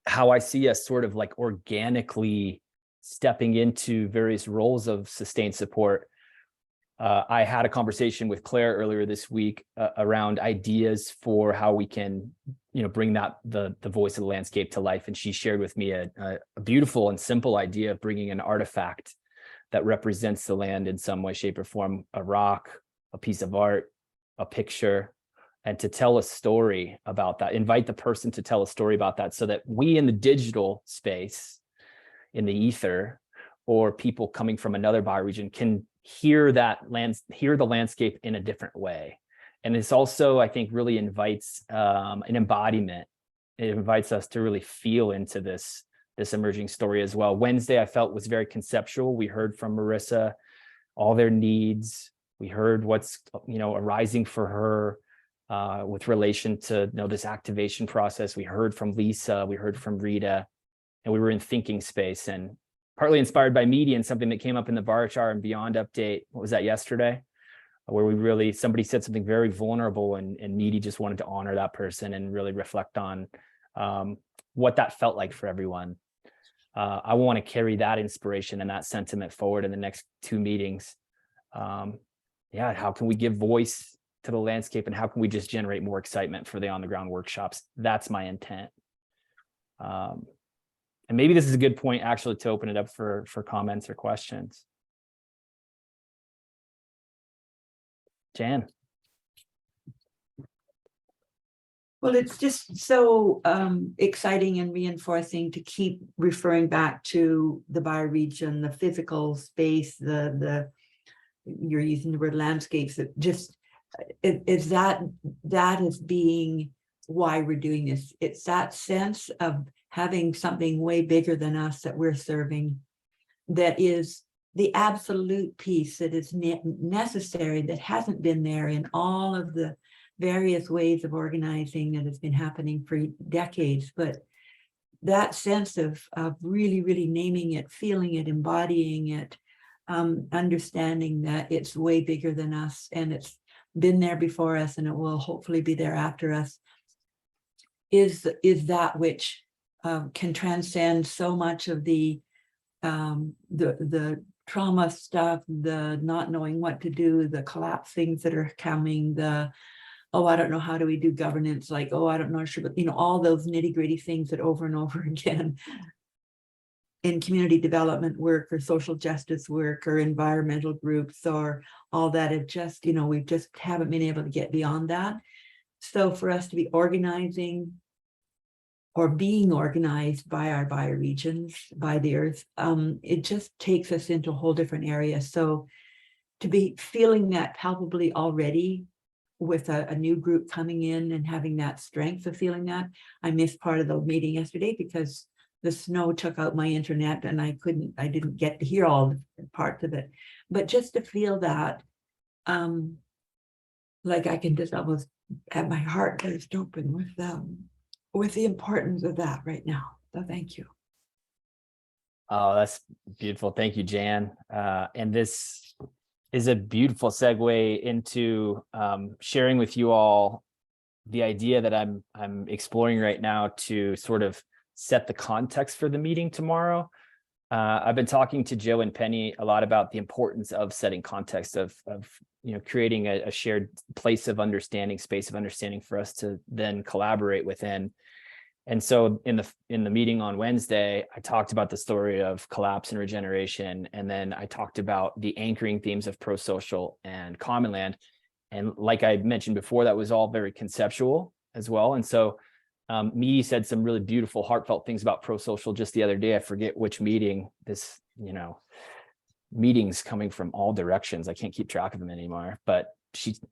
how I see us sort of like organically stepping into various roles of sustained support, I had a conversation with Claire earlier this week around ideas for how we can, bring the voice of the landscape to life. And she shared with me a beautiful and simple idea of bringing an artifact that represents the land in some way, shape, or form, a rock, a piece of art, a picture, and to tell a story about that. Invite the person to tell a story about that so that we in the digital space, in the ether, or people coming from another bioregion can hear the landscape in a different way. And this also, I think, really invites an embodiment. It invites us to really feel into this emerging story as well. Wednesday, I felt, was very conceptual. We heard from Marissa all their needs. We heard what's arising for her with relation to this activation process. We heard from Lisa, we heard from Rita, and we were in thinking space, and partly inspired by media and something that came up in the Varchar and Beyond update. What was that, yesterday? Where somebody said something very vulnerable, and Needy just wanted to honor that person and really reflect on what that felt like for everyone. I want to carry that inspiration and that sentiment forward in the next 2 meetings. How can we give voice to the landscape, and how can we just generate more excitement for the on the ground workshops? That's my intent. And maybe this is a good point actually to open it up for comments or questions. Jan. Well, it's just so exciting and reinforcing to keep referring back to the bioregion, the physical space, you're using the word landscapes, that just is that is being why we're doing this. It's that sense of having something way bigger than us that we're serving, that is the absolute piece that is necessary, that hasn't been there in all of the various ways of organizing that has been happening for decades. But that sense of really, really naming it, feeling it, embodying it, understanding that it's way bigger than us, and it's been there before us, and it will hopefully be there after us, is that which can transcend so much of the trauma stuff, the not knowing what to do, the collapse things that are coming, the, oh, I don't know, how do we do governance? Like, oh, I don't know, sure, but all those nitty gritty things that over and over again in community development work or social justice work or environmental groups or all that, it just, we just haven't been able to get beyond that. So for us to be organizing or being organized by our bioregions, by the earth, it just takes us into a whole different area. So to be feeling that palpably already with a new group coming in and having that strength of feeling that, I missed part of the meeting yesterday because the snow took out my internet and I didn't get to hear all the parts of it. But just to feel that, like I can just almost have my heart burst open with the importance of that right now. So thank you. Oh, that's beautiful. Thank you, Jan. And this is a beautiful segue into sharing with you all the idea that I'm exploring right now to sort of set the context for the meeting tomorrow. I've been talking to Joe and Penny a lot about the importance of setting context, of creating a shared place of understanding, space of understanding for us to then collaborate within. And so in the meeting on Wednesday, I talked about the story of collapse and regeneration, and then I talked about the anchoring themes of pro-social and common land. And like I mentioned before, that was all very conceptual as well. And so Meady said some really beautiful, heartfelt things about pro-social just the other day. I forget which meeting. This, meetings coming from all directions. I can't keep track of them anymore, but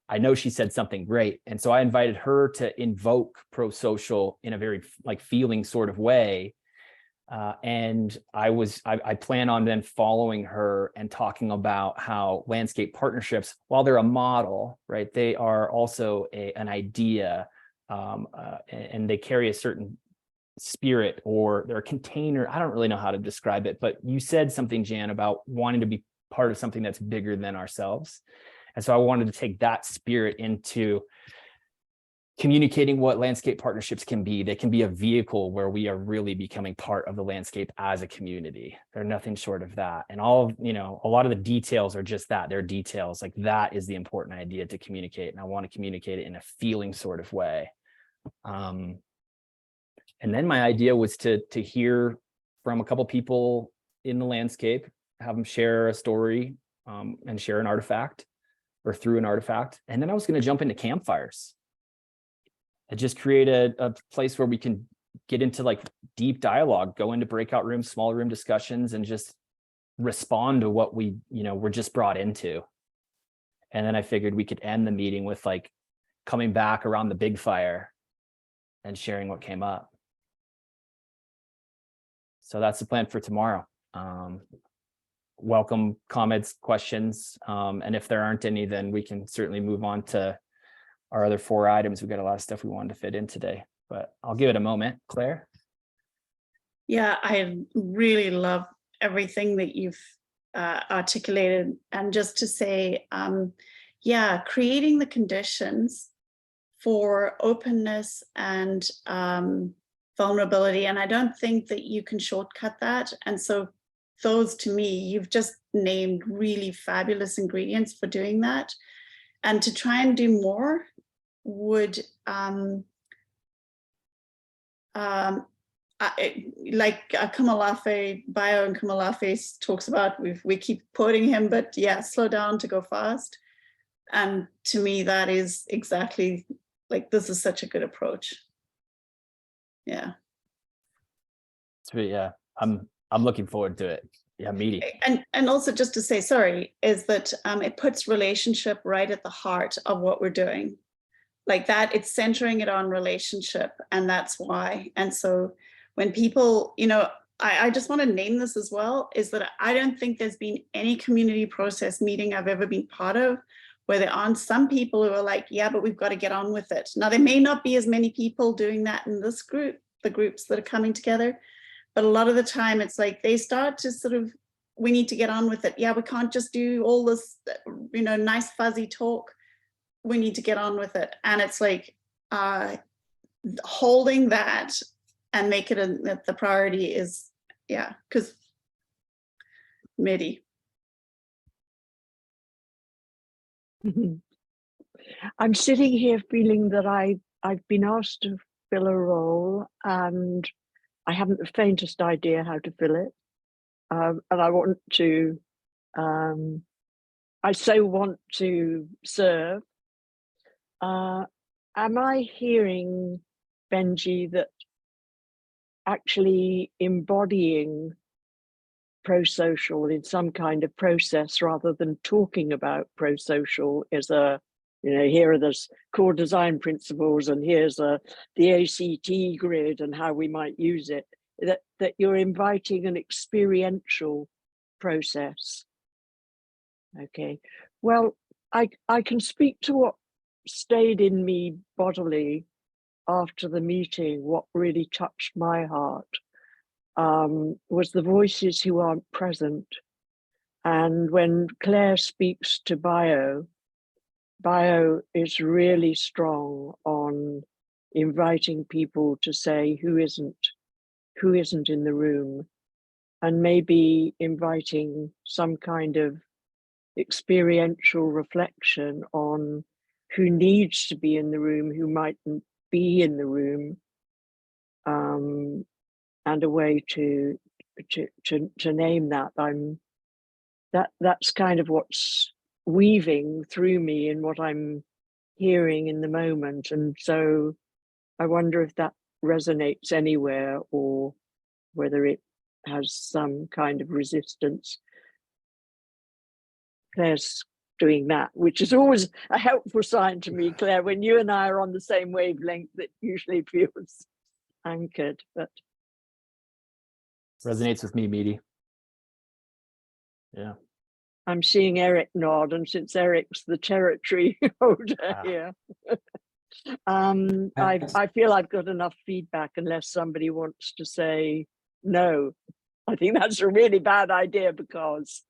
I know she said something great. And so I invited her to invoke pro-social in a very feeling sort of way. And I plan on then following her and talking about how landscape partnerships, while they're a model, right, they are also an idea, and they carry a certain spirit, or they're a container. I don't really know how to describe it, but you said something, Jan, about wanting to be part of something that's bigger than ourselves. And so I wanted to take that spirit into communicating what landscape partnerships can be. They can be a vehicle where we are really becoming part of the landscape as a community. They're nothing short of that. And a lot of the details are just that. They're details. Like, that is the important idea to communicate. And I want to communicate it in a feeling sort of way. And then my idea was to hear from a couple people in the landscape, have them share a story and share an artifact, or through an artifact. And then I was going to jump into campfires and just create a place where we can get into deep dialogue, go into breakout rooms, small room discussions, and just respond to what we, were just brought into. And then I figured we could end the meeting with coming back around the big fire and sharing what came up. So that's the plan for tomorrow. Welcome comments, questions. And if there aren't any, then we can certainly move on to our other 4 items. We've got a lot of stuff we wanted to fit in today, but I'll give it a moment. Claire? Yeah, I really love everything that you've articulated. And just to say, creating the conditions for openness and vulnerability. And I don't think that you can shortcut that. And so those, to me, you've just named really fabulous ingredients for doing that. And to try and do more would, like Kamalafe, Bio and Kamalafe talks about, we keep quoting him, but yeah, slow down to go fast. And to me, that is exactly, this is such a good approach. Yeah. Sweet, yeah. I'm looking forward to it. Yeah, meaty. And also, just to say, sorry, is that it puts relationship right at the heart of what we're doing. Like that, it's centering it on relationship, and that's why. And so when people, I just want to name this as well, is that I don't think there's been any community process meeting I've ever been part of where there aren't some people who are like, yeah, but we've got to get on with it. Now, there may not be as many people doing that in this group, the groups that are coming together, but a lot of the time it's like they start to sort of, we need to get on with it. Yeah, we can't just do all this, nice fuzzy talk. We need to get on with it. And it's like holding that and make it the priority is, yeah, because MIDI. I'm sitting here feeling that I've been asked to fill a role and I haven't the faintest idea how to fill it. And I want to, I so want to serve. Am I hearing, Benji, that actually embodying pro-social in some kind of process rather than talking about pro-social is a, you know, here are the core design principles and here's the ACT grid and how we might use it, that you're inviting an experiential process. Okay, well, I can speak to what stayed in me bodily after the meeting. What really touched my heart was the voices who aren't present. And when Claire speaks to Bio is really strong on inviting people to say who isn't in the room, and maybe inviting some kind of experiential reflection on who needs to be in the room, who mightn't be in the room, and a way to name that. That's kind of what's weaving through me in what I'm hearing in the moment. And so I wonder if that resonates anywhere or whether it has some kind of resistance. Claire's doing that, which is always a helpful sign to me, Claire. When you and I are on the same wavelength, it usually feels anchored. But Resonates with me, Meaty. Yeah. I'm seeing Eric nod, and since Eric's the territory holder here, I feel I've got enough feedback unless somebody wants to say no. I think that's a really bad idea because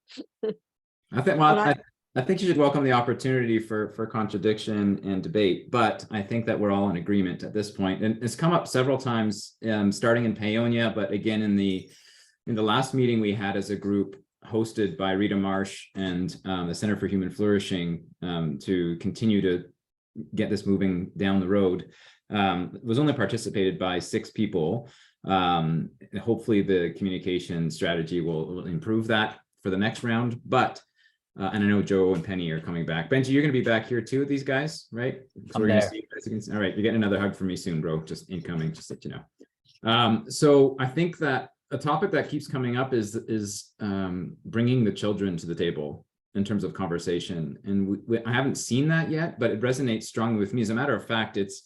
I think, well, I think you should welcome the opportunity for contradiction and debate, but I think that we're all in agreement at this point. And it's come up several times, starting in Paonia, but again in the last meeting we had as a group hosted by Rita Marsh and the Center for Human Flourishing to continue to get this moving down the road. It was only participated by 6 people. Hopefully the communication strategy will improve that for the next round, but and I know Joe and Penny are coming back. Benji, you're going to be back here too with these guys, right? So I'm we're going to there. see you guys again. All right, you're getting another hug from me soon, bro. Just incoming, just let you know. So I think that a topic that keeps coming up is bringing the children to the table in terms of conversation, and I haven't seen that yet, but it resonates strongly with me. As a matter of fact, it's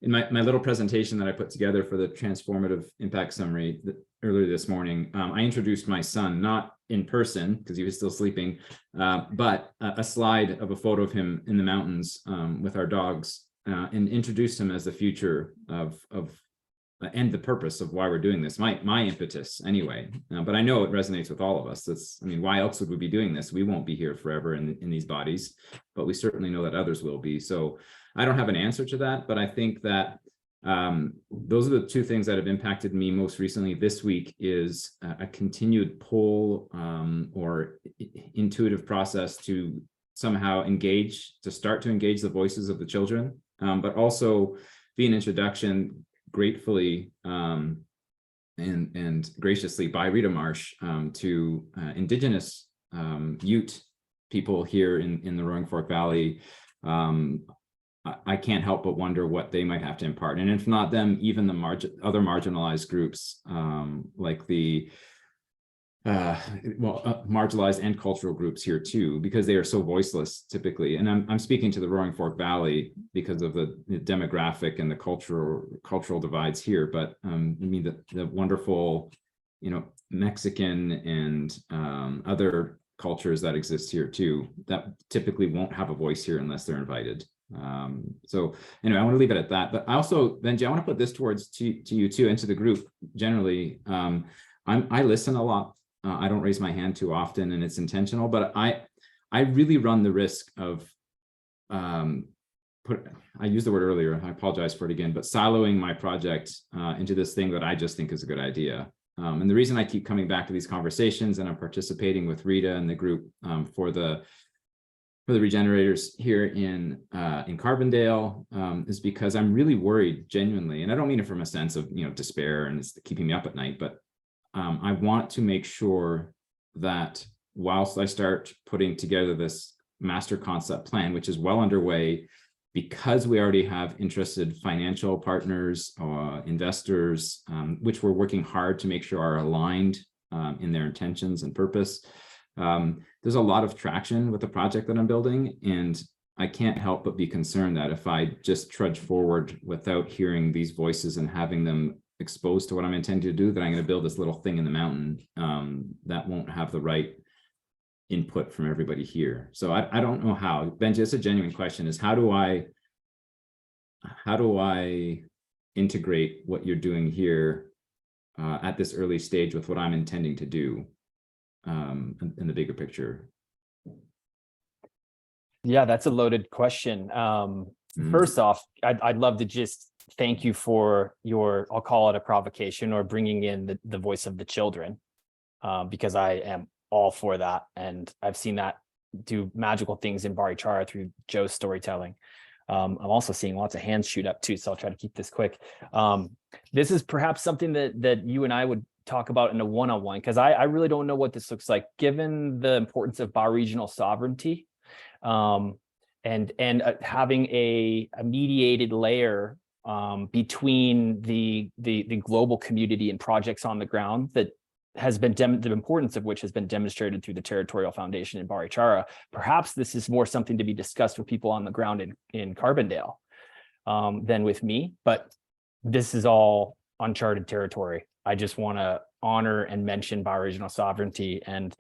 in my little presentation that I put together for the transformative impact summary earlier this morning. I introduced my son, not in person because he was still sleeping, but a slide of a photo of him in the mountains with our dogs, and introduced him as the future of and the purpose of why we're doing this. My impetus anyway, but I know it resonates with all of us. I mean, why else would we be doing this? We won't be here forever in these bodies, but we certainly know that others will be. So I don't have an answer to that, but I think that those are the 2 things that have impacted me most recently this week, is a continued pull or intuitive process to somehow start to engage the voices of the children, but also be an introduction gratefully and graciously by Rita Marsh to Indigenous Ute people here in the Roaring Fork Valley. I can't help but wonder what they might have to impart. And if not them, even the other marginalized groups like the marginalized and cultural groups here too, because they are so voiceless typically. And I'm speaking to the Roaring Fork Valley because of the demographic and the cultural divides here. But I mean the wonderful, Mexican and other cultures that exist here too, that typically won't have a voice here unless they're invited. So anyway, I want to leave it at that. But I also, Benji, I want to put this to you too, and to the group generally. I listen a lot. I don't raise my hand too often, and it's intentional, but I really run the risk of I used the word earlier, and I apologize for it again, but siloing my project into this thing that I just think is a good idea. And the reason I keep coming back to these conversations, and I'm participating with Rita and the group for the for the regenerators here in Carbondale is because I'm really worried genuinely, and I don't mean it from a sense of despair and it's keeping me up at night, but I want to make sure that whilst I start putting together this master concept plan, which is well underway, because we already have interested financial partners, investors, which we're working hard to make sure are aligned in their intentions and purpose. There's a lot of traction with the project that I'm building, and I can't help but be concerned that if I just trudge forward without hearing these voices and having them exposed to what I'm intending to do, that I'm going to build this little thing in the mountain that won't have the right input from everybody here. So I don't know how. Benji, it's a genuine question, is how do I integrate what you're doing here at this early stage with what I'm intending to do in the bigger picture? Yeah, that's a loaded question. First off, I'd love to just thank you for your, I'll call it a provocation, or bringing in the voice of the children, because I am all for that. And I've seen that do magical things in Barichara through Joe's storytelling. I'm also seeing lots of hands shoot up too, so I'll try to keep this quick. This is perhaps something that you and I would talk about in a one-on-one, because I really don't know what this looks like, given the importance of bioregional sovereignty, and having a mediated layer between the global community and projects on the ground that has been the importance of which has been demonstrated through the Territorial Foundation in Barichara. Perhaps this is more something to be discussed with people on the ground in Carbondale than with me, but this is all uncharted territory. I just want to honor and mention bioregional sovereignty and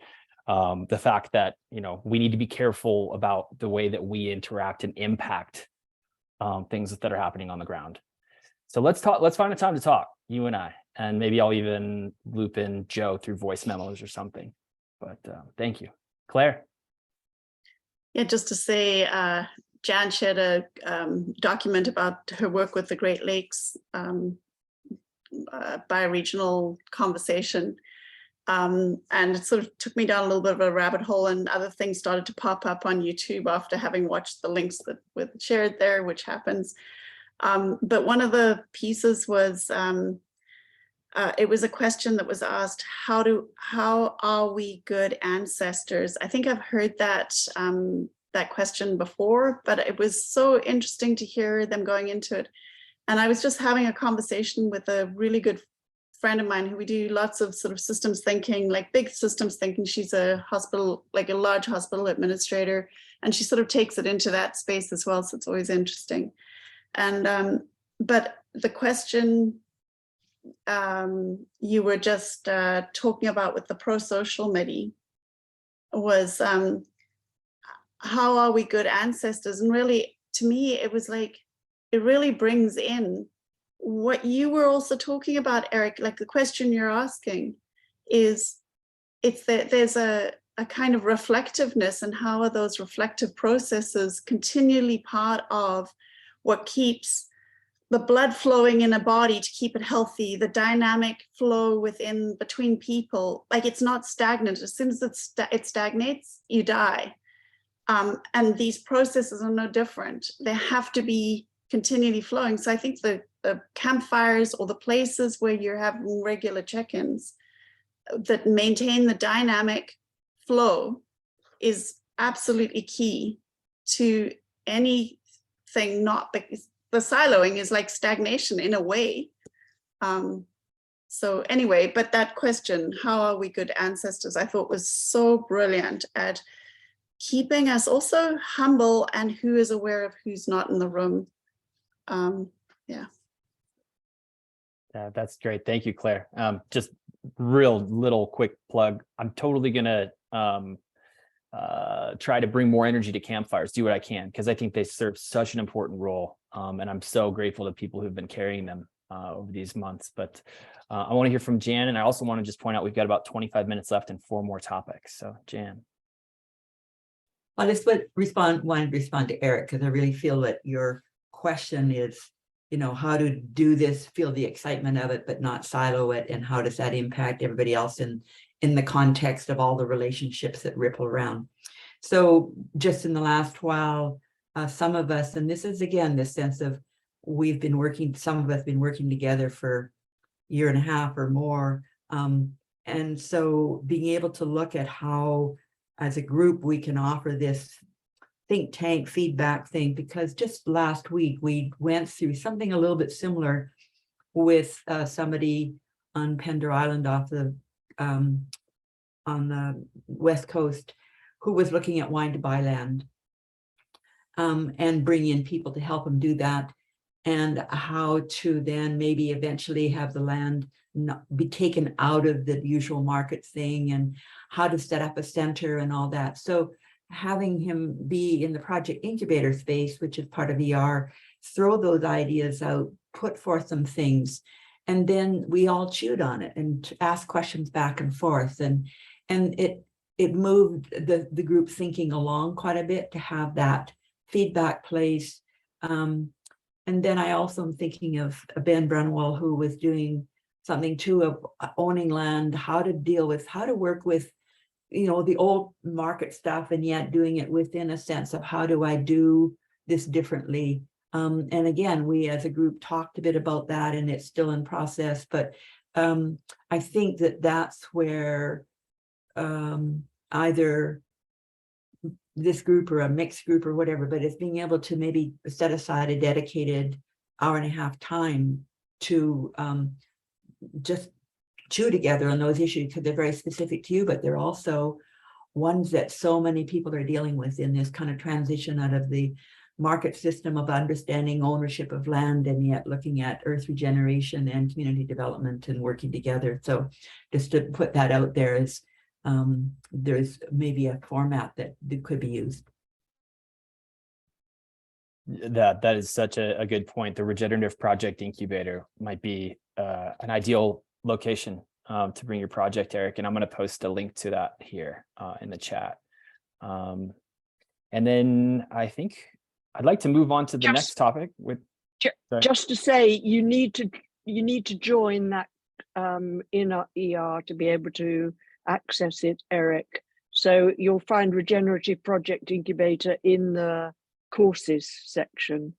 the fact that we need to be careful about the way that we interact and impact things that are happening on the ground. So let's find a time to talk, you and I, and maybe I'll even loop in Joe through voice memos or something. But thank you. Claire. Yeah, just to say, Jan shared a document about her work with the Great Lakes bioregional conversation. And it sort of took me down a little bit of a rabbit hole, and other things started to pop up on YouTube after having watched the links that were shared there, which happens. But one of the pieces was, it was a question that was asked, how are we good ancestors? I think I've heard that question before, but it was so interesting to hear them going into it. And I was just having a conversation with a really good friend of mine who we do lots of sort of systems thinking, like big systems thinking. She's a hospital, like a large hospital administrator, and she sort of takes it into that space as well. So it's always interesting. And but the question you were just talking about with the pro-social MIDI was how are we good ancestors? And really, to me, it was like, it really brings in what you were also talking about, Eric. Like the question you're asking is, it's that there's a kind of reflectiveness, and how are those reflective processes continually part of what keeps the blood flowing in a body to keep it healthy, the dynamic flow between people. Like it's not stagnant. As soon as it stagnates, you die. And these processes are no different. They have to be continually flowing. So I think the campfires, or the places where you're having regular check-ins that maintain the dynamic flow, is absolutely key to anything. Not because the siloing is like stagnation in a way. So anyway, but that question, how are we good ancestors, I thought was so brilliant at keeping us also humble, and who is aware of who's not in the room. Yeah. That's great. Thank you, Claire. Just real little quick plug. I'm totally gonna try to bring more energy to campfires, do what I can, because I think they serve such an important role. And I'm so grateful to people who've been carrying them over these months. But I want to hear from Jan, and I also want to just point out we've got about 25 minutes left and 4 more topics. So Jan. I just wanted to respond to Eric, because I really feel that your question is, how to do this, feel the excitement of it, but not silo it, and how does that impact everybody else in the context of all the relationships that ripple around. So just in the last while, some of us, and this is again, this sense of we've been working, some of us been working together for a year and a half or more. And so being able to look at how, as a group, we can offer this think tank feedback thing, because just last week we went through something a little bit similar with somebody on Pender Island off the on the west coast, who was looking at wine to buy land, and bring in people to help them do that, and how to then maybe eventually have the land not be taken out of the usual market thing, and how to set up a center and all that. So having him be in the project incubator space, which is part of ER, throw those ideas out, put forth some things, and then we all chewed on it and asked questions back and forth, and it moved the group thinking along quite a bit to have that feedback place. And then I also am thinking of Ben Brunwell, who was doing something too of owning land, how to work with, you know, the old market stuff, and yet doing it within a sense of how do I do this differently. And again, we as a group talked a bit about that, and it's still in process, but I think that that's where either this group or a mixed group or whatever, but it's being able to maybe set aside a dedicated hour and a half time to just chew together on those issues, because they're very specific to you, but they're also ones that so many people are dealing with in this kind of transition out of the market system of understanding ownership of land, and yet looking at earth regeneration and community development and working together. So just to put that out there is there's maybe a format that could be used. That is such a good point. The Regenerative Project Incubator might be an ideal location to bring your project, Eric, and I'm going to post a link to that here in the chat. And then I think I'd like to move on to the next topic with just to say, you need to join that in ER to be able to access it, Eric. So you'll find Regenerative Project Incubator in the courses section.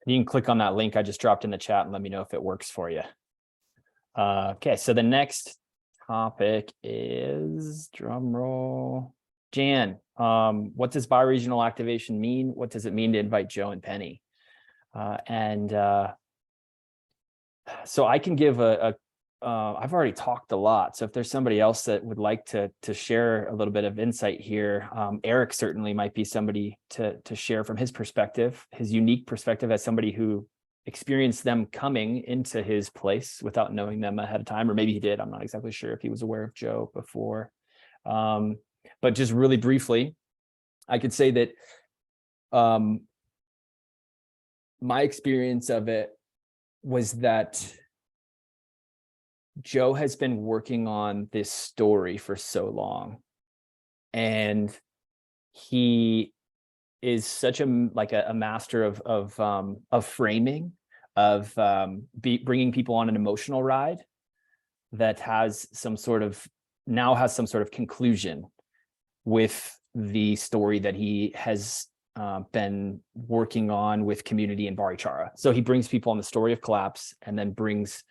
You can click on that link I just dropped in the chat and let me know if it works for you. Okay, so the next topic is, drum roll, Jan. What does bioregional activation mean? What does it mean to invite Joe and Penny? So I can give I've already talked a lot. So if there's somebody else that would like to share a little bit of insight here, Eric certainly might be somebody to share from his perspective, his unique perspective as somebody who experienced them coming into his place without knowing them ahead of time, or maybe he did. I'm not exactly sure if he was aware of Joe before. But just really briefly, I could say that my experience of it was that Joe has been working on this story for so long, and he is such a master of framing, of bringing people on an emotional ride that has some sort of conclusion with the story that he has been working on with community in Barichara. So he brings people on the story of collapse, and then brings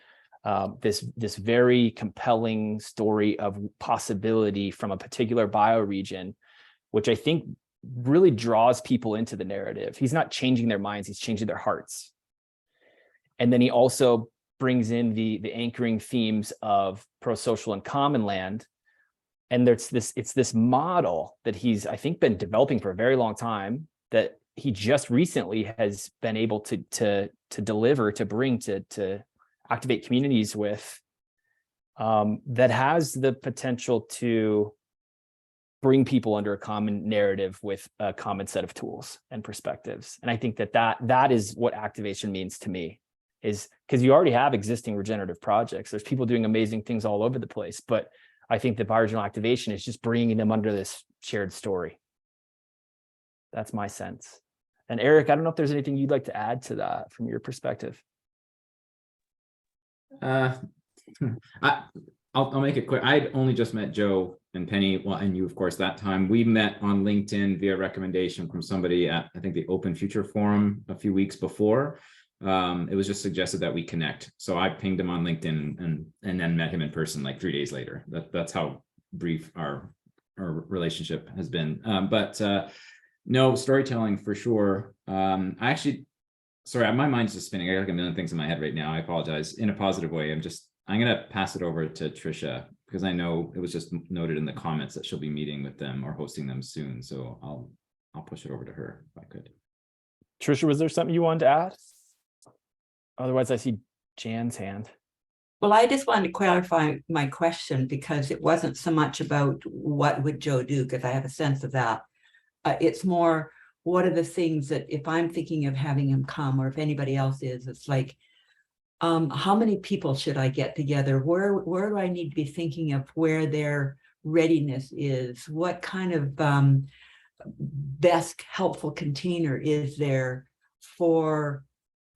this very compelling story of possibility from a particular bioregion, which I think really draws people into the narrative. He's not changing their minds, he's changing their hearts. And then he also brings in the anchoring themes of pro-social and common land. And it's this model that he's, I think, been developing for a very long time, that he just recently has been able to deliver, to bring to activate communities with, that has the potential to bring people under a common narrative with a common set of tools and perspectives. And I think that is what activation means to me, is because you already have existing regenerative projects. There's people doing amazing things all over the place, but I think that bioregional activation is just bringing them under this shared story. That's my sense. And Eric, I don't know if there's anything you'd like to add to that from your perspective. I'll make it quick. I'd only just met Joe and Penny, well, and you, of course, that time. We met on LinkedIn via recommendation from somebody at, I think, the Open Future Forum a few weeks before. It was just suggested that we connect. So I pinged him on LinkedIn and then met him in person like 3 days later. That's how brief our relationship has been. But no, storytelling for sure. I actually, sorry, my mind's just spinning. I got like a million things in my head right now. I apologize in a positive way. I'm gonna pass it over to Trisha, because I know it was just noted in the comments that she'll be meeting with them or hosting them soon. So I'll push it over to her if I could. Trisha, was there something you wanted to add? Otherwise, I see Jan's hand. Well, I just wanted to clarify my question, because it wasn't so much about what would Joe do, because I have a sense of that. It's more, what are the things that if I'm thinking of having him come, or if anybody else is, it's like, how many people should I get together? Where do I need to be thinking of where their readiness is? What kind of best helpful container is there for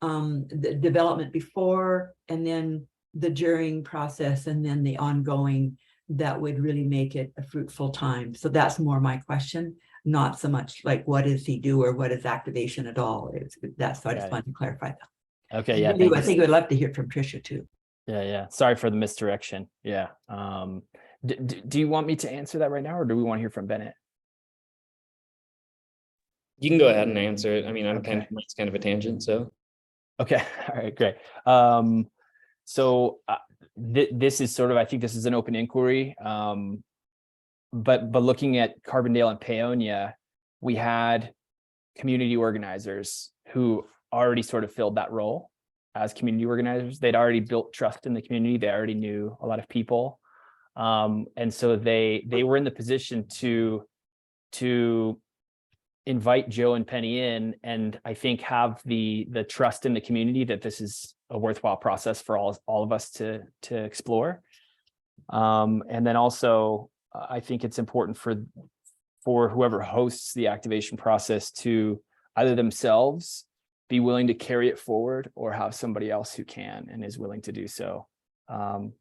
the development before, and then the during process, and then the ongoing, that would really make it a fruitful time? So that's more my question, not so much like what does he do or what is activation at all. That's so I just wanted to clarify that. Okay, yeah. I think we'd love to hear from Trisha too. Yeah. Sorry for the misdirection. Yeah. Do you want me to answer that right now, or do we want to hear from Bennett? You can go ahead and answer it. I mean, Okay. it's kind of a tangent, so. Okay. All right, great. So this is sort of, I think this is an open inquiry. But looking at Carbondale and Paonia, we had community organizers who already sort of filled that role as community organizers. They'd already built trust in the community. They already knew a lot of people. And so they were in the position to invite Joe and Penny in, and I think have the trust in the community that this is a worthwhile process for all of us to explore. And then also, I think it's important for whoever hosts the activation process to either themselves be willing to carry it forward, or have somebody else who can and is willing to do so. And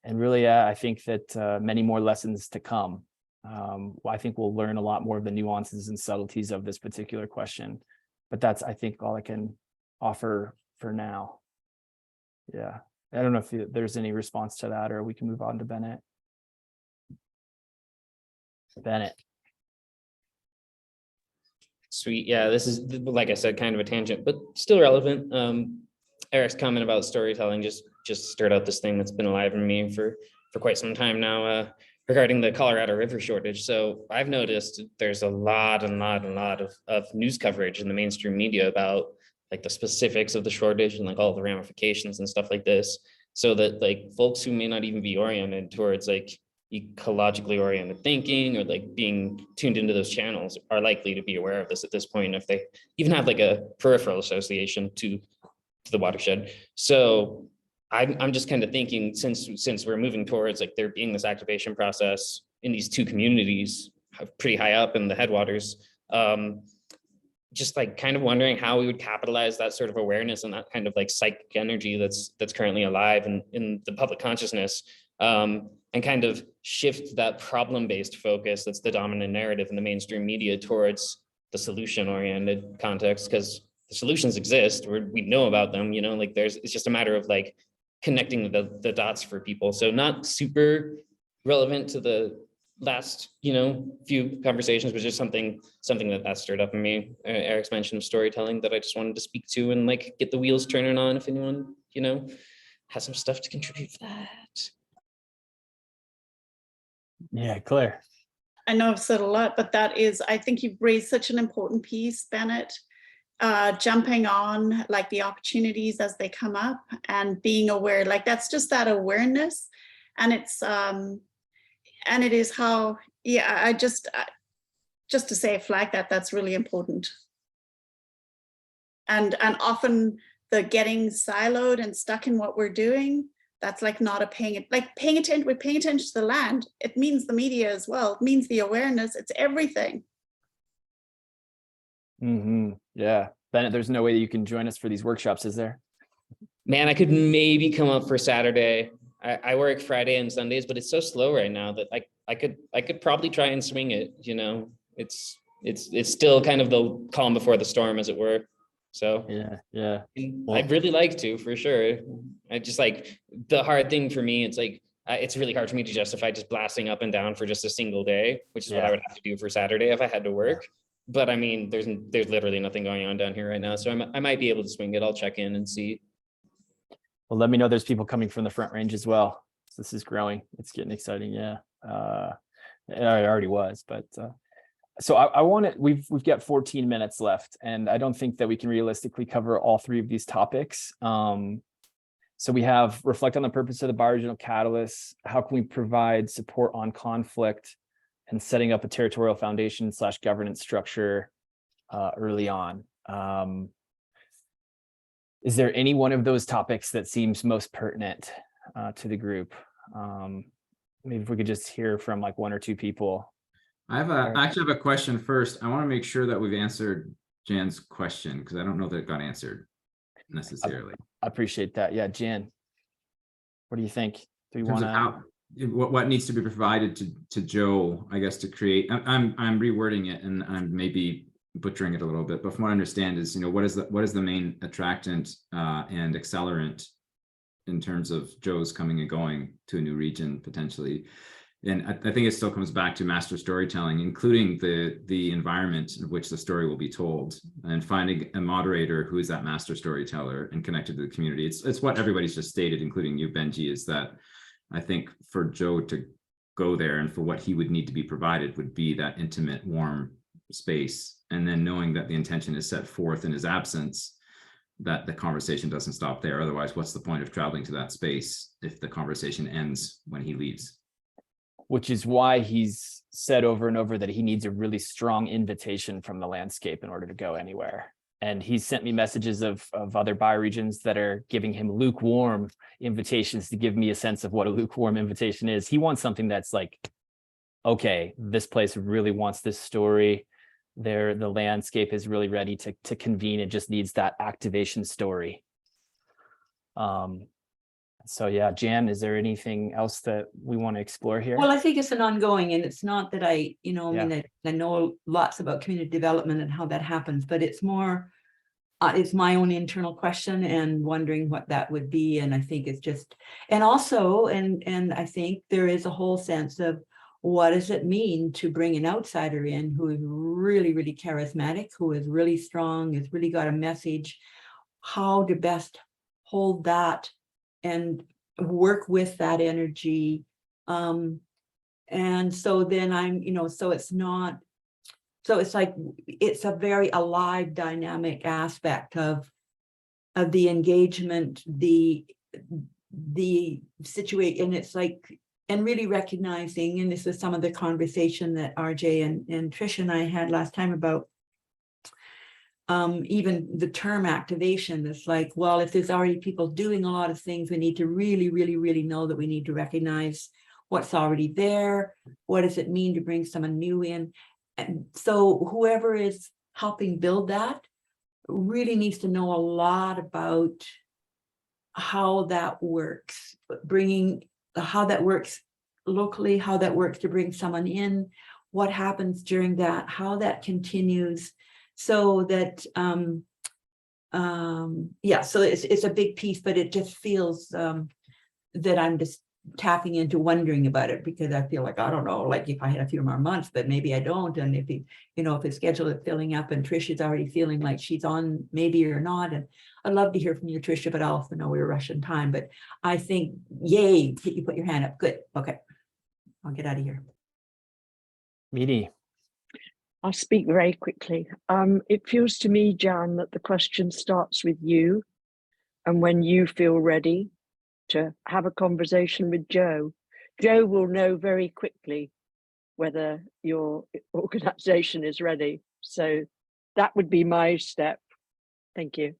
really, I think that many more lessons to come. I think we'll learn a lot more of the nuances and subtleties of this particular question, but that's, I think, all I can offer for now. Yeah, I don't know if there's any response to that, or we can move on to Bennett. Bennett. Sweet. Yeah, this is, like I said, kind of a tangent, but still relevant. Eric's comment about storytelling just stirred out this thing that's been alive in me for quite some time now, regarding the Colorado River shortage. So I've noticed there's a lot of news coverage in the mainstream media about like the specifics of the shortage and like all the ramifications and stuff like this. So that like folks who may not even be oriented towards like ecologically oriented thinking, or like being tuned into those channels, are likely to be aware of this at this point, if they even have like a peripheral association to the watershed. So I'm just kind of thinking, since we're moving towards like there being this activation process in these two communities pretty high up in the headwaters, just like kind of wondering how we would capitalize that sort of awareness and that kind of like psychic energy that's currently alive in the public consciousness, and kind of shift that problem-based focus that's the dominant narrative in the mainstream media towards the solution-oriented context, because the solutions exist, we know about them, you know, like it's just a matter of like connecting the dots for people. So not super relevant to the last, you know, few conversations, but just something that stirred up in me. Eric's mention of storytelling that I just wanted to speak to and like get the wheels turning on if anyone, you know, has some stuff to contribute for that. Yeah, Claire. I know I've said a lot, but that is, I think you've raised such an important piece, Bennett. Jumping on like the opportunities as they come up and being aware, like that's just that awareness. And it's and it is how, yeah, I just to say a flag that's really important. And often the getting siloed and stuck in what we're doing, that's like not a paying attention. We're paying attention to the land. It means the media as well. It means the awareness. It's everything. Mm-hmm. Yeah, Bennett, there's no way that you can join us for these workshops, is there? Man, I could maybe come up for Saturday. I work Friday and Sundays, but it's so slow right now that I could probably try and swing it, you know. It's still kind of the calm before the storm, as it were. So Yeah. I'd really like to, for sure. I just like, the hard thing for me, it's like, it's really hard for me to justify just blasting up and down for just a single day, which is what I would have to do for Saturday if I had to work. But I mean, there's literally nothing going on down here right now. So I might be able to swing it. I'll check in and see. Well, let me know there's people coming from the Front Range as well. This is growing. It's getting exciting. Yeah. It already was, but so I want to, we've got 14 minutes left, and I don't think that we can realistically cover all three of these topics. So we have reflect on the purpose of the bioregional catalyst. How can we provide support on conflict and setting up a territorial foundation / governance structure early on? Is there any one of those topics that seems most pertinent to the group? Maybe if we could just hear from like one or two people. I actually have a question first. I want to make sure that we've answered Jan's question, because I don't know that it got answered necessarily. I appreciate that. Yeah, Jan, what do you think? Do you In terms want of what needs to be provided to Joe, I guess, to create? I'm rewording it, and I'm maybe butchering it a little bit, but from what I understand is, you know, what is the main attractant and accelerant in terms of Joe's coming and going to a new region potentially? And I think it still comes back to master storytelling, including the environment in which the story will be told, and finding a moderator who is that master storyteller and connected to the community. It's what everybody's just stated, including you, Benji, is that I think for Joe to go there and for what he would need to be provided would be that intimate, warm space. And then knowing that the intention is set forth in his absence, that the conversation doesn't stop there. Otherwise, what's the point of traveling to that space if the conversation ends when he leaves? Which is why he's said over and over that he needs a really strong invitation from the landscape in order to go anywhere. And he's sent me messages of other bioregions that are giving him lukewarm invitations to give me a sense of what a lukewarm invitation is. He wants something that's like, okay, this place really wants this story. The landscape is really ready to convene. It just needs that activation story. So yeah, Jan, is there anything else that we want to explore here? Well, I think it's an ongoing, and it's not that I mean, I know lots about community development and how that happens, but it's more, it's my own internal question and wondering what that would be. And I think it's just, and also, and I think there is a whole sense of what does it mean to bring an outsider in who is really, really charismatic, who is really strong, has really got a message, how to best hold that and work with that energy. And so then so it's not, so it's like, it's a very alive, dynamic aspect of the engagement, the situation. And it's like, and really recognizing, and this was some of the conversation that RJ and Trish and I had last time about even the term activation. It's like, well, if there's already people doing a lot of things, we need to really, really, really know that we need to recognize what's already there. What does it mean to bring someone new in? And so whoever is helping build that really needs to know a lot about how that works, how that works locally, how that works to bring someone in, what happens during that, how that continues. So that, yeah, so it's a big piece, but it just feels that I'm just tapping into wondering about it, because I feel like, I don't know, like if I had a few more months, but maybe I don't. And if if his schedule is filling up and Trish is already feeling like she's on maybe or not. And I'd love to hear from you, Tricia, but I also know we're rushing time. But I think, yay, you put your hand up. Good. Okay. I'll get out of here. Meaty. I'll speak very quickly. It feels to me, Jan, that the question starts with you, and when you feel ready to have a conversation with Joe, Joe will know very quickly whether your organization is ready. So that would be my step. Thank you.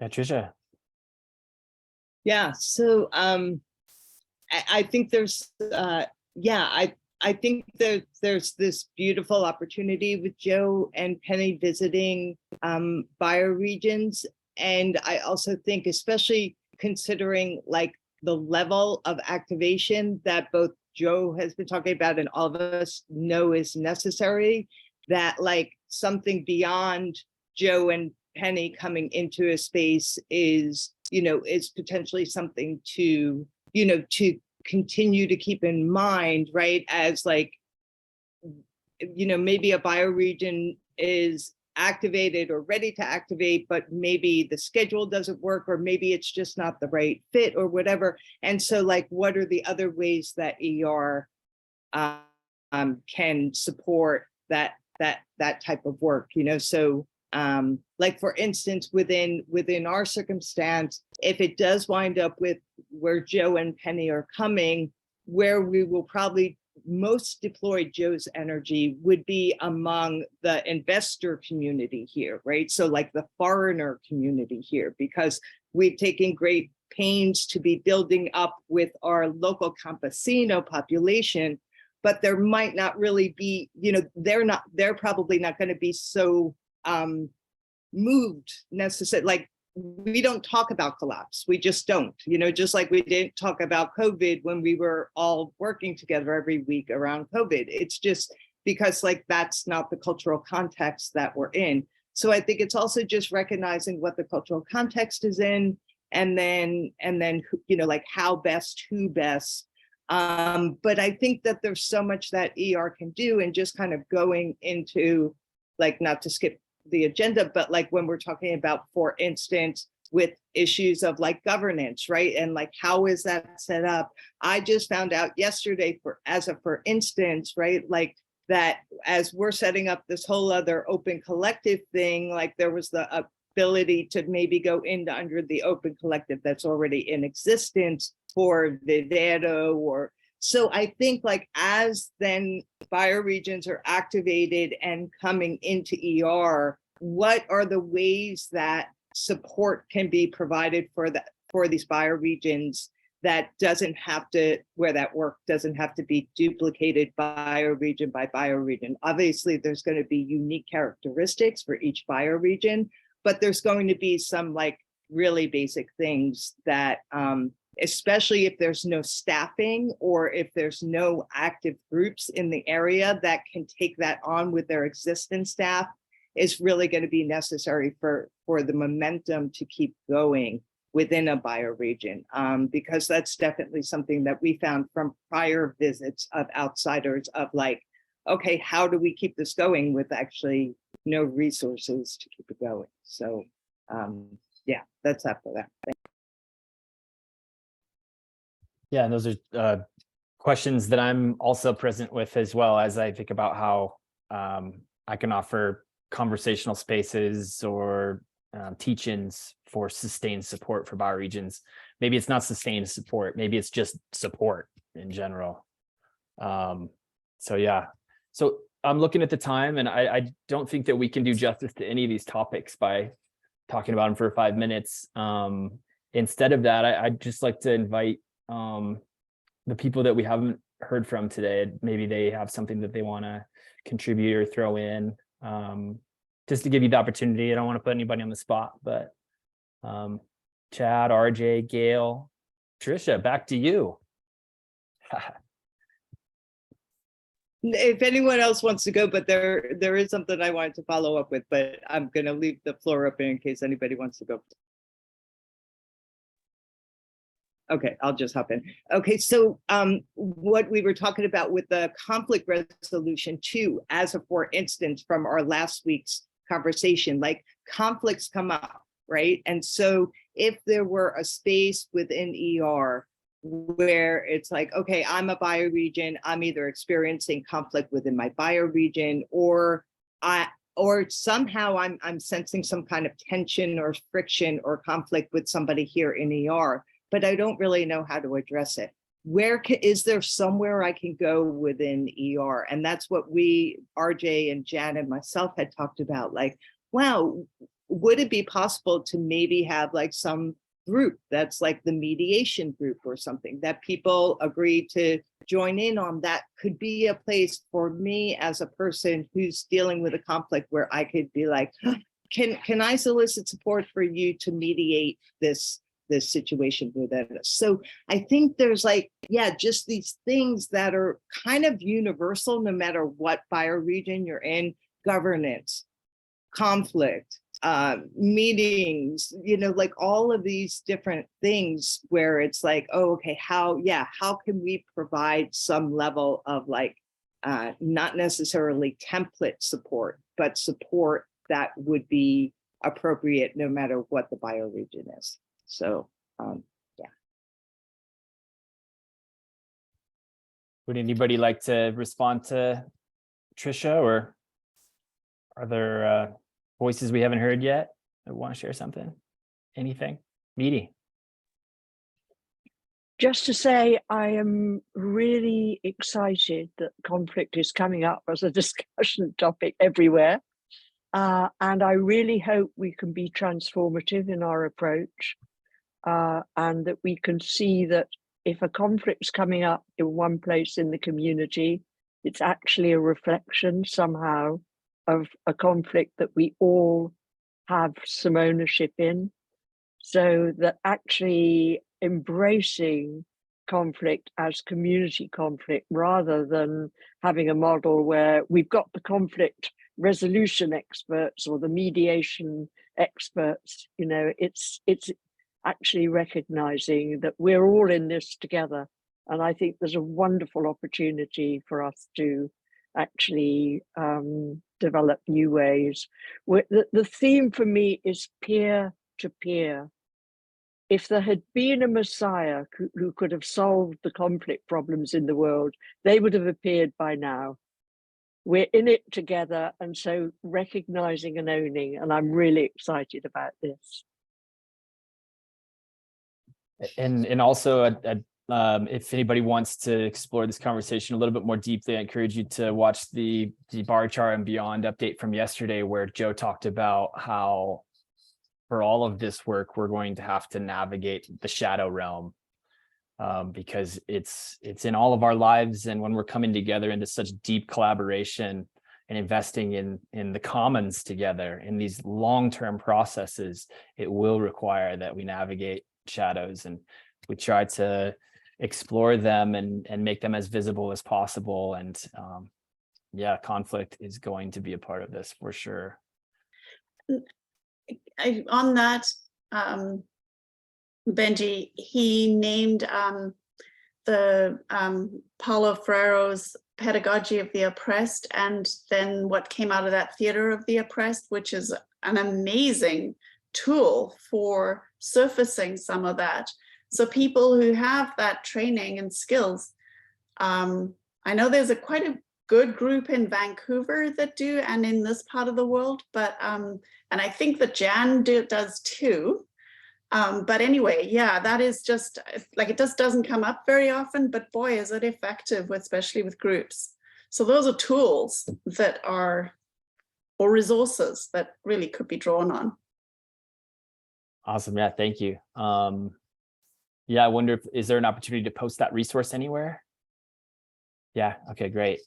Tricia. Yeah, so I think there's I think that there's this beautiful opportunity with Joe and Penny visiting bioregions. And I also think, especially considering like the level of activation that both Joe has been talking about and all of us know is necessary, that like something beyond Joe and Penny coming into a space is, you know, is potentially something to, you know, to continue to keep in mind, right? As like, you know, maybe a bioregion is activated or ready to activate, but maybe the schedule doesn't work, or maybe it's just not the right fit or whatever. And so like, what are the other ways that ER can support that type of work, you know? So like for instance, within our circumstance, if it does wind up with where Joe and Penny are coming, where we will probably most deploy Joe's energy would be among the investor community here, right? So like the foreigner community here, because we've taken great pains to be building up with our local campesino population, but there might not really be, you know, they're probably not going to be so moved necessarily. Like, we don't talk about collapse. We just don't, you know, just like we didn't talk about COVID when we were all working together every week around COVID. It's just because like, that's not the cultural context that we're in. So I think it's also just recognizing what the cultural context is in, and then, you know, like how best, who best. But I think that there's so much that ER can do, and just kind of going into like, not to skip the agenda, but like when we're talking about, for instance, with issues of like governance, right? And like, how is that set up? I just found out yesterday, for instance, right? Like that as we're setting up this whole other open collective thing, like there was the ability to maybe go into under the open collective that's already in existence for Vivero, or so I think like as then bioregions are activated and coming into ER, what are the ways that support can be provided for these bioregions that doesn't have to, where that work doesn't have to be duplicated bioregion by bioregion? Obviously, there's going to be unique characteristics for each bioregion, but there's going to be some like really basic things that especially if there's no staffing or if there's no active groups in the area that can take that on with their existing staff, is really going to be necessary for the momentum to keep going within a bioregion. Because that's definitely something that we found from prior visits of outsiders of like, okay, how do we keep this going with actually no resources to keep it going? So yeah, that's after that. Yeah, and those are questions that I'm also present with as well, as I think about how I can offer conversational spaces or teach-ins for sustained support for bioregions. Maybe it's not sustained support, maybe it's just support in general. So yeah, so I'm looking at the time, and I don't think that we can do justice to any of these topics by talking about them for 5 minutes. Instead of that, I'd just like to invite the people that we haven't heard from today. Maybe they have something that they want to contribute or throw in, just to give you the opportunity. I don't want to put anybody on the spot, but Chad, RJ, Gail, Trisha, back to you. If anyone else wants to go, but there is something I wanted to follow up with, but I'm going to leave the floor open in case anybody wants to go. Okay, I'll just hop in. Okay, so what we were talking about with the conflict resolution too, as a for instance from our last week's conversation, like conflicts come up, right? And so if there were a space within ER where it's like, okay, I'm a bioregion, I'm either experiencing conflict within my bioregion, or somehow I'm sensing some kind of tension or friction or conflict with somebody here in ER, but I don't really know how to address it. Is there somewhere I can go within ER? And that's what RJ and Jan and myself had talked about, like, wow, would it be possible to maybe have like some group that's like the mediation group or something that people agree to join in on? That could be a place for me as a person who's dealing with a conflict where I could be like, can I solicit support for you to mediate this this situation within us. So I think there's like, yeah, just these things that are kind of universal, no matter what bioregion you're in: governance, conflict, meetings, like all of these different things where it's like, oh, okay, how can we provide some level of like, not necessarily template support, but support that would be appropriate no matter what the bioregion is. So, yeah. Would anybody like to respond to Trisha, or are there voices we haven't heard yet that want to share something? Anything? Meaty? Just to say, I am really excited that conflict is coming up as a discussion topic everywhere. And I really hope we can be transformative in our approach, and that we can see that if a conflict's coming up in one place in the community, it's actually a reflection somehow of a conflict that we all have some ownership in. So that actually embracing conflict as community conflict, rather than having a model where we've got the conflict resolution experts or the mediation experts, it's actually recognizing that we're all in this together. And I think there's a wonderful opportunity for us to actually develop new ways. The theme for me is peer to peer. If there had been a Messiah who could have solved the conflict problems in the world, they would have appeared by now. We're in it together, and so recognizing and owning, and I'm really excited about this. And also, if anybody wants to explore this conversation a little bit more deeply, I encourage you to watch the bar chart and beyond update from yesterday, where Joe talked about how for all of this work, we're going to have to navigate the shadow realm, because it's in all of our lives. And when we're coming together into such deep collaboration and investing in the commons together in these long-term processes, it will require that we navigate shadows, and we try to explore them and make them as visible as possible. And yeah, conflict is going to be a part of this for sure. On that, Benji, he named the Paulo Freire's Pedagogy of the Oppressed, and then what came out of that, Theater of the Oppressed, which is an amazing tool for surfacing some of that. So people who have that training and skills, I know there's quite a good group in Vancouver that do, and in this part of the world, but and I think that Jan does too. But anyway, yeah, that is just like, it just doesn't come up very often, but boy, is it effective, especially with groups. So those are tools that are, or resources that really could be drawn on. Awesome. Yeah, thank you. Yeah, I wonder if, is there an opportunity to post that resource anywhere? Yeah, okay, great.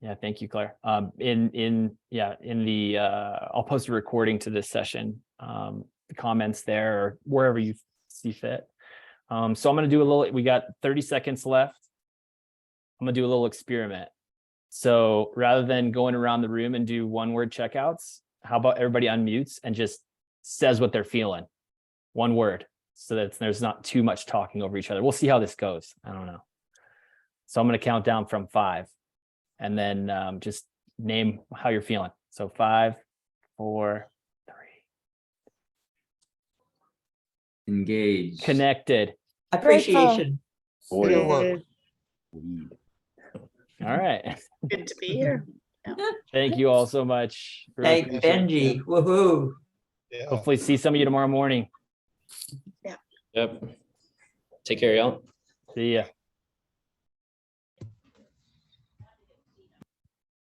Yeah, thank you, Claire. In the I'll post a recording to this session, the comments there or wherever you see fit. So I'm going to do a little, we got 30 seconds left. I'm going to do a little experiment. So rather than going around the room and do one-word checkouts, how about everybody unmutes and just says what they're feeling? One word, so that there's not too much talking over each other. We'll see how this goes. I don't know. So I'm going to count down from 5. And then just name how you're feeling. So 5, 4, 3. Engage. Connected. Appreciation. Good work. All right. Good to be here. Yeah. Thank you all so much. Really Thank appreciate it. Benji. Woohoo. Yeah. Hopefully see some of you tomorrow morning. Yep. Take care, y'all. See ya.